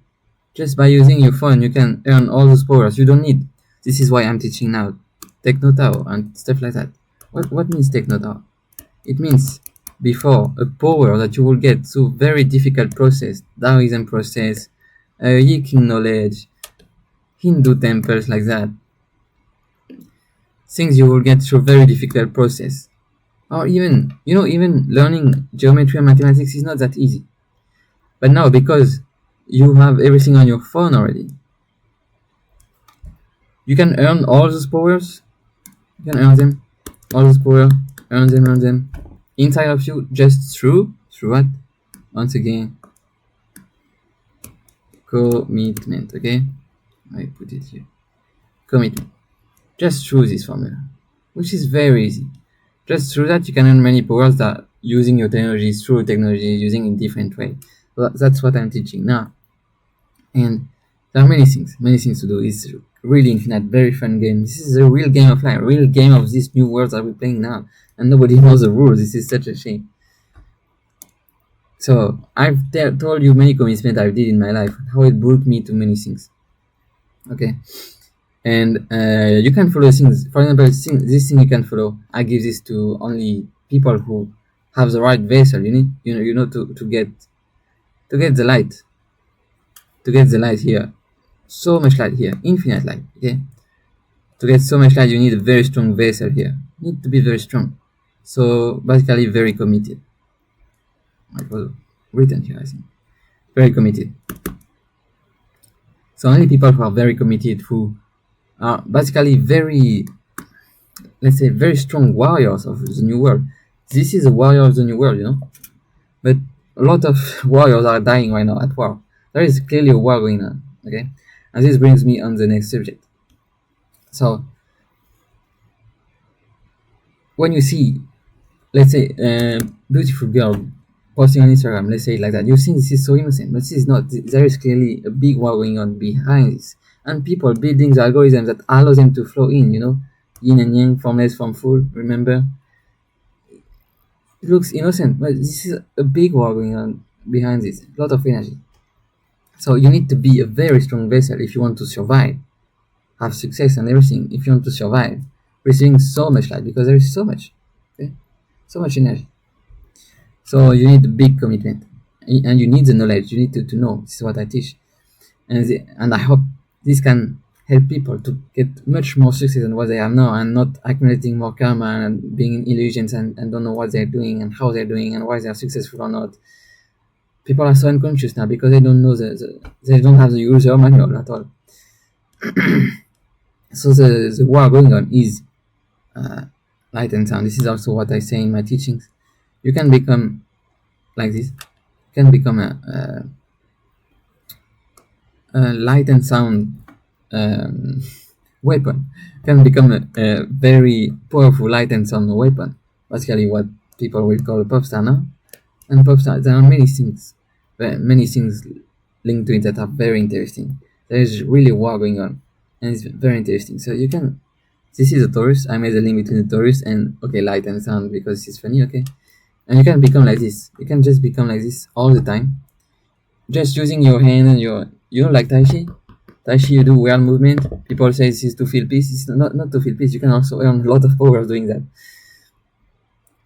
just by using your phone you can earn all those powers. You don't need. This is why I'm teaching now techno-tao and stuff like that. What means techno-tao? It means before a power that you will get through very difficult process, Taoism process, Yiking knowledge, Hindu temples like that. Things you will get through very difficult process. Or even, even learning geometry and mathematics is not that easy. But now, because you have everything on your phone already, you can earn all those powers. You can earn them, all those powers, earn them inside of you, just through what? Once again, commitment. Okay, I put it here. Commitment. Just through this formula, which is very easy. Just through that, you can earn many powers that using your technology, through technology, using in different way. Well, that's what I'm teaching now. And There are many things to do. It's really infinite, very fun game. This is a real game of life, a real game of these new worlds that we're playing now, and nobody knows the rules. This is such a shame. So I've told you many commitments I did in my life, how it brought me to many things. Okay, and you can follow things. For example, this thing you can follow. I give this to only people who have the right vessel. You know to get the light, here. So much light here, infinite light. Okay, to get so much light, you need a very strong vessel here. You need to be very strong. So basically, very committed. It was written here, I think. Very committed. So only people who are very committed, who are basically very, let's say, very strong warriors of the new world. This is a warrior of the new world. But a lot of warriors are dying right now at war. There is clearly a war going on. Okay, and this brings me on the next subject. So when you see, let's say, a beautiful girl posting on Instagram, let's say it like that, you think this is so innocent, but this is not. There is clearly a big war going on behind this, and people building the algorithms that allow them to flow in. Yin and yang, formless, formful. Remember, it looks innocent, but this is a big war going on behind this. A lot of energy. So you need to be a very strong vessel if you want to survive, have success and everything. If you want to survive, receiving so much light, because there is so much, okay, so much energy. So you need a big commitment, and you need the knowledge. You need to know. This is what I teach, and I hope this can help people to get much more success than what they have now, and not accumulating more karma and being in illusions and don't know what they're doing and how they're doing and why they're successful or not. People are so unconscious now because they don't know they don't have the user manual at all. So the war going on is light and sound. This is also what I say in my teachings. You can become like this. You can become a light and sound weapon. You can become a very powerful light and sound weapon. Basically, what people will call a pop star now. And pop star, there are many things linked to it that are very interesting. There is really war going on, and it's very interesting. So you can. This is a Taurus. I made a link between the Taurus and light and sound because it's funny. Okay, and you can become like this. You can just become like this all the time, just using your hand and like Tai Chi. Tai Chi, you do weird movement. People say this is to feel peace. It's not to feel peace. You can also earn a lot of power doing that.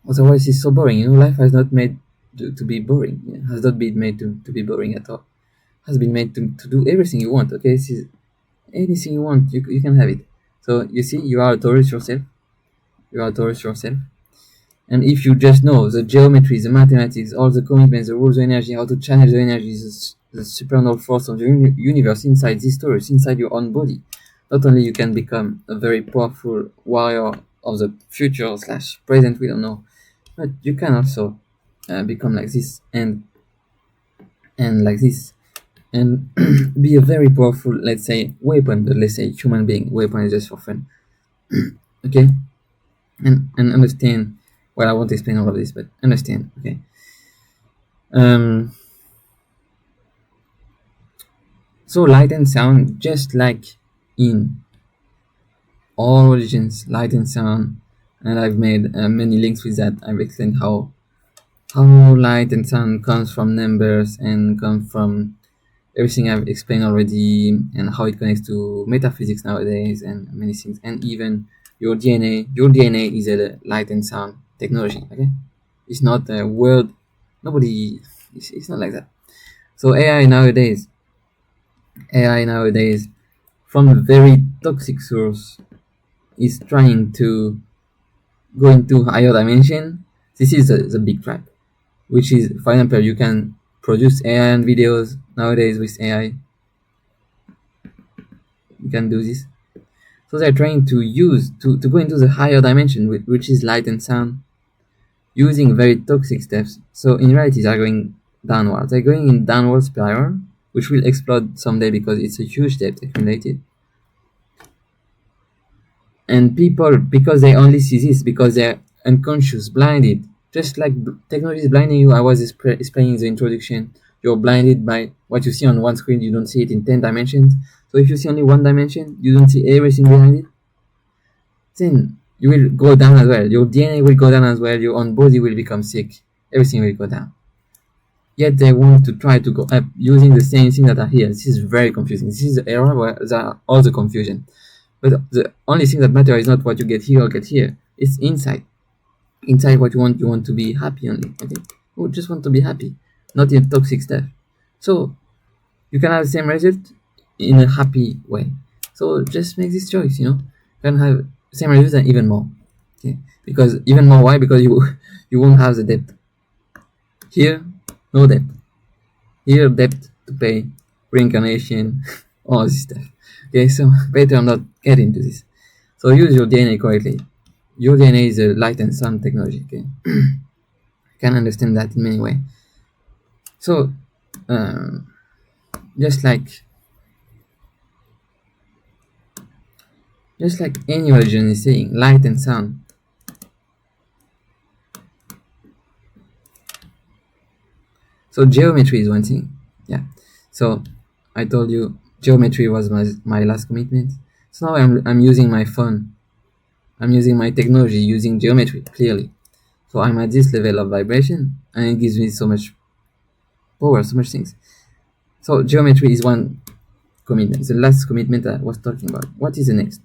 Otherwise, it's so boring. Life has not made to be boring. It has not been made to be boring at all. It has been made to do everything you want. Okay, this is anything you want, you can have it. So you see, you are a Taurus yourself. And if you just know the geometry, the mathematics, all the commitments, the rules of energy, how to channel the energy, the supernal force of the universe inside this Taurus, inside your own body, not only you can become a very powerful warrior of the future / present, we don't know, but you can also become like this and like this, and be a very powerful, let's say, weapon. But let's say human being. Weapon is just for fun. Okay, and understand. Well, I won't explain all of this, but understand. Okay. So light and sound, just like in all religions, light and sound, and I've made many links with that. I've explained how light and sound comes from numbers and comes from everything I've explained already, and how it connects to metaphysics nowadays and many things, and even your DNA. Your DNA is a light and sound technology. Okay, it's not a word. Nobody. It's not like that. So AI nowadays, from a very toxic source, is trying to go into higher dimension. This is the big trap, which is, for example, you can produce AI and videos nowadays with AI. You can do this. So they're trying to use to go into the higher dimension, which is light and sound, using very toxic steps. So in reality, they're going downwards. They're going in downward spiral, which will explode someday because it's a huge debt accumulated. And people, because they only see this, because they're unconscious, blinded, just like technology is blinding you. I was explaining the introduction you're blinded by what you see on one screen. You don't see it in 10 dimensions. So if you see only one dimension, you don't see everything behind it, then you will go down as well. Your DNA will go down as well. Your own body will become sick. Everything will go down. Yet they want to try to go up using the same things that are here. This is very confusing. This is the era where there are all the confusion. But the only thing that matters is not what you get here or get here. It's inside. Inside what you want to be happy only. Okay? You just want to be happy, not in toxic stuff. So you can have the same result in a happy way. So just make this choice, you know. You can have same result and even more. Okay? Because even more, why? Because you won't have the debt. Here, no debt. Here, debt to pay, reincarnation, all this stuff. Okay, so better I'm not getting into this. So use your DNA correctly. Your DNA is a light and sound technology. Okay, you can understand that in many ways. So, um, just like any religion is saying, light and sound. So geometry is one thing. Yeah. So I told you geometry was my last commitment. So now I'm using my phone. I'm using my technology using geometry clearly. So I'm at this level of vibration and it gives me so much power, so much things. So geometry is one commitment. The last commitment I was talking about. What is the next?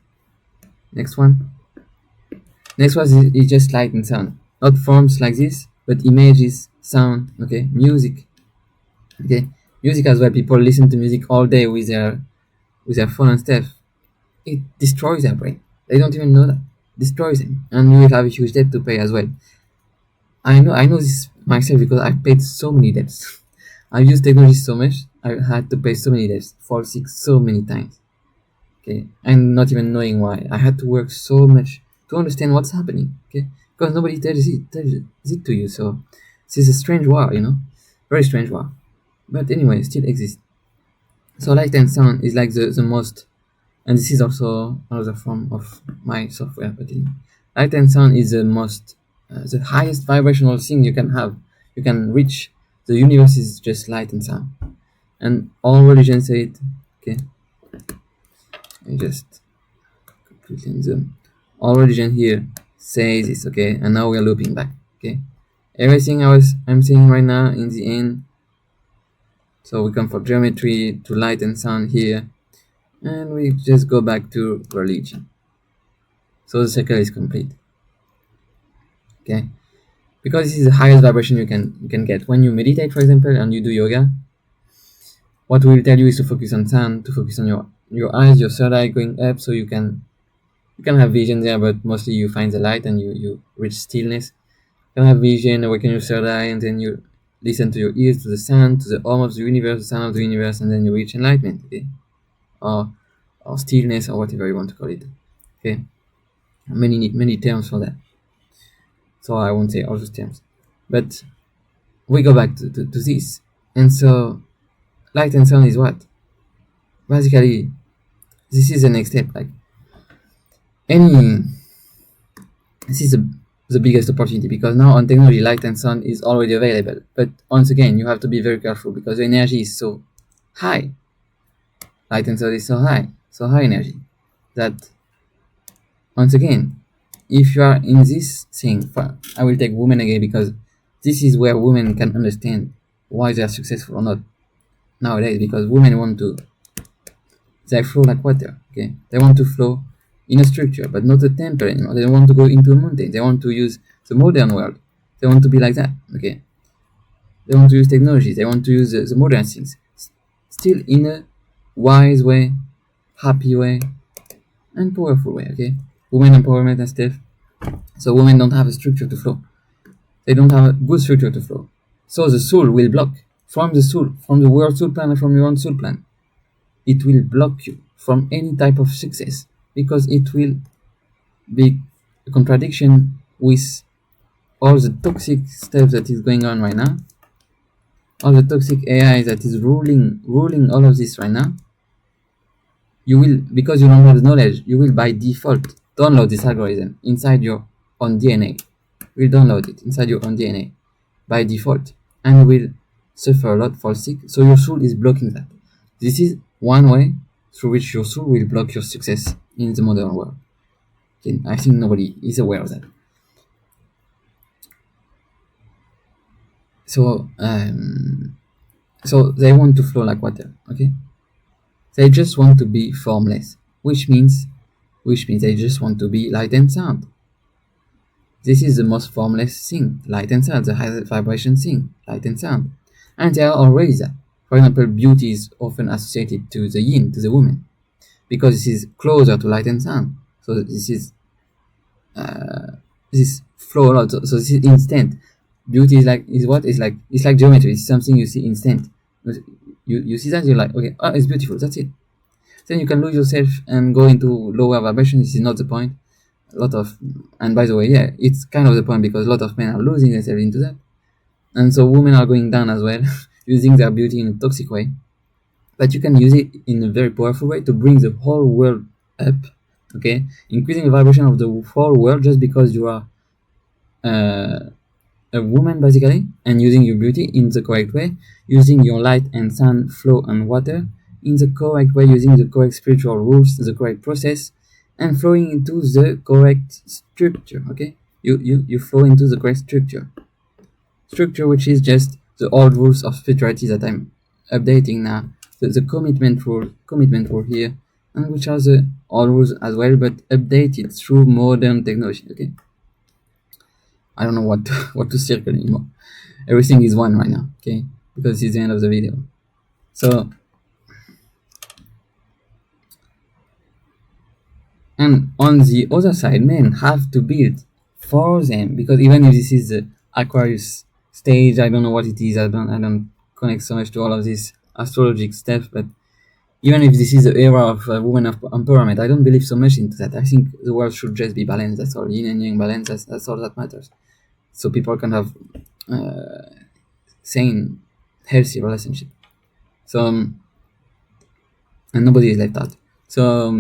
Next one. Next one is just light and sound. Not forms like this, but images, sound, okay, music. Okay. Music as well. People listen to music all day with their phone and stuff. It destroys their brain. They don't even know that. Destroys them. And you will have a huge debt to pay as well. I know this myself because I've paid so many debts. I've used technology so much, I had to pay so many debts, fall sick so many times. Okay, and not even knowing why. I had to work so much to understand what's happening. Okay, because nobody tells it to you. So this is a strange war, you know, very strange war. But anyway, it still exists. So light and sound is like the most, and this is also another form of my software. But light and sound is the highest vibrational thing you can have. You can reach. The universe is just light and sound, and all religions say it. Okay, I just completely zoom. All religion here says this. Okay, and now we are looping back. Okay, everything I'm saying right now in the end. So we come from geometry to light and sound here, and we just go back to religion. So the circle is complete. Okay, because this is the highest vibration you can get when you meditate, for example, and you do yoga. What we will tell you is to focus on sound, to focus on your eyes, your third eye going up, so you can have vision there, but mostly you find the light and you reach stillness. You can have vision, awaken your third eye, and then you listen to your ears, to the sound, to the hum of the universe, the sound of the universe, and then you reach enlightenment. Okay, or stillness, or whatever you want to call it. Okay, many terms for that. So I won't say all those terms, but we go back to this, and so light and sound is what? Basically, this is the next step. Like any, this is the biggest opportunity because now on technology, light and sound is already available. But once again, you have to be very careful because the energy is so high. Light and sound is so high energy that once again, if you are in this thing, I will take women again because this is where women can understand why they are successful or not nowadays because women want to they flow like water. Okay, they want to flow in a structure, but not a temple anymore. They don't want to go into a mountain. They want to use the modern world. They want to be like that. Okay, they want to use technology. They want to use the modern things, still in a wise way, happy way, and powerful way. Okay, women empowerment and stuff. So women don't have a structure to flow. They don't have a good structure to flow. So the soul will block from the soul, from the world soul plan, and from your own soul plan. It will block you from any type of success because it will be a contradiction with all the toxic stuff that is going on right now, all the toxic AI that is ruling all of this right now. You will, because you don't have the knowledge, you will by default download this algorithm inside your own DNA. You will download it inside your own DNA by default, and you will suffer a lot, fall sick. So your soul is blocking that. This is one way through which your soul will block your success in the modern world. Okay? I think nobody is aware of that. So so they want to flow like water. Okay, they just want to be formless, which means they just want to be light and sound. This is the most formless thing, light and sound, the highest vibration thing, light and sound. And they are already that. For example, beauty is often associated to the yin, to the woman, because this is closer to light and sound. So this flow a lot. So this is instant. Beauty is like geometry. It's something you see instant. You see that, you're like, okay, oh, it's beautiful. That's it. Then you can lose yourself and go into lower vibration. This is not the point. A lot of, and by the way, yeah, it's kind of the point, because a lot of men are losing themselves into that, and so women are going down as well, using their beauty in a toxic way. But you can use it in a very powerful way to bring the whole world up. Okay, increasing the vibration of the whole world just because you are a woman, basically, and using your beauty in the correct way, using your light and sun, flow and water in the correct way, using the correct spiritual rules, the correct process, and flowing into the correct structure. Okay, you flow into the correct structure, which is just the old rules of spirituality that I'm updating now, the commitment rule here, and which are the old rules as well, but updated through modern technology. Okay, I don't know what to, what to circle anymore. Everything is one right now, okay, because it's the end of the video. So, and on the other side, men have to build for them, because even if this is the Aquarius stage, I don't know what it is. I don't connect so much to all of this astrologic stuff, but even if this is the era of women of empowerment, I don't believe so much into that. I think the world should just be balanced. That's all. Yin and yang balance. That's all that matters. So people can have sane, healthy relationship. So and nobody is left out. So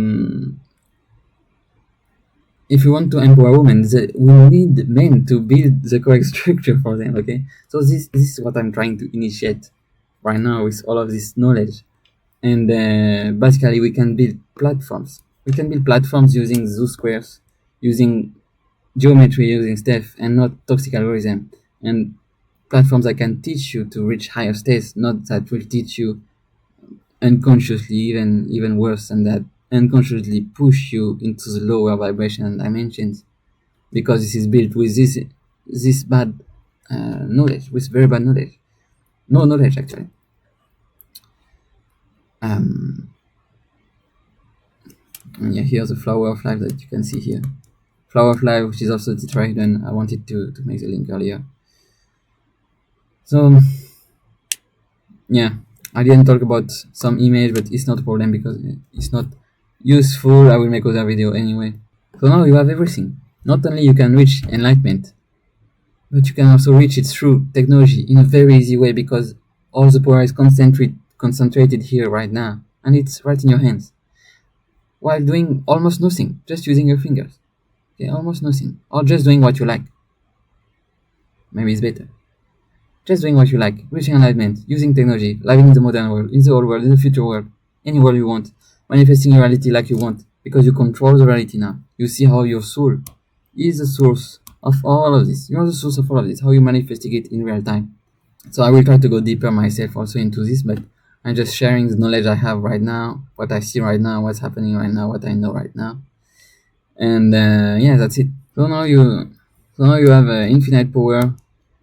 if you want to empower women, we need men to build the correct structure for them. Okay, so this is what I'm trying to initiate right now with all of this knowledge, and basically we can build platforms. We can build platforms using zoo squares, using geometry, using stuff, and not toxic algorithm, and platforms that can teach you to reach higher states, not that will teach you unconsciously, even worse than that, unconsciously push you into the lower vibration dimensions, because this is built with this bad knowledge, with very bad knowledge, no knowledge actually. And yeah, here's the flower of life that you can see here, flower of life, which is also tetrahedron. I wanted to make the link earlier. So yeah, I didn't talk about some image, but it's not a problem because it's not useful. I will make other video anyway. So now you have everything. Not only you can reach enlightenment, but you can also reach it through technology in a very easy way, because all the power is concentrated here right now, and it's right in your hands, while doing almost nothing, just using your fingers. Okay, almost nothing, or just doing what you like. Maybe it's better. Just doing what you like, reaching enlightenment, using technology, living in the modern world, in the old world, in the future world, any world you want, manifesting your reality like you want, because you control the reality now. You see how your soul is the source of all of this. You are the source of all of this, how you manifesting it in real time. So I will try to go deeper myself also into this, but I'm just sharing the knowledge I have right now, what I see right now, what's happening right now, what I know right now. And yeah, that's it. So now you have infinite power.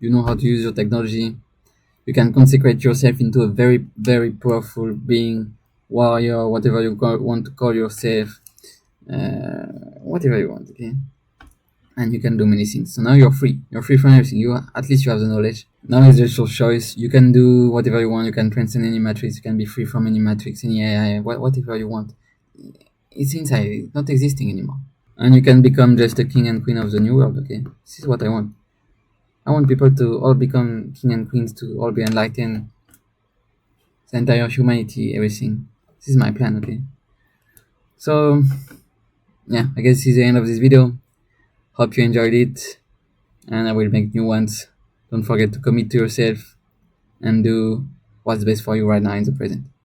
You know how to use your technology. You can consecrate yourself into a very, very powerful being, warrior, whatever you want to call yourself, whatever you want, okay? And you can do many things. So now you're free. You're free from everything. At least you have the knowledge. Now it's just your choice. You can do whatever you want. You can transcend any matrix. You can be free from any matrix, any AI, whatever you want. It's inside. It's not existing anymore. And you can become just a king and queen of the new world, okay? This is what I want. I want people to all become king and queens, to all be enlightened, the entire humanity, everything. This is my plan, okay? So, yeah, I guess this is the end of this video. Hope you enjoyed it, and I will make new ones. Don't forget to commit to yourself, and do what's best for you right now in the present.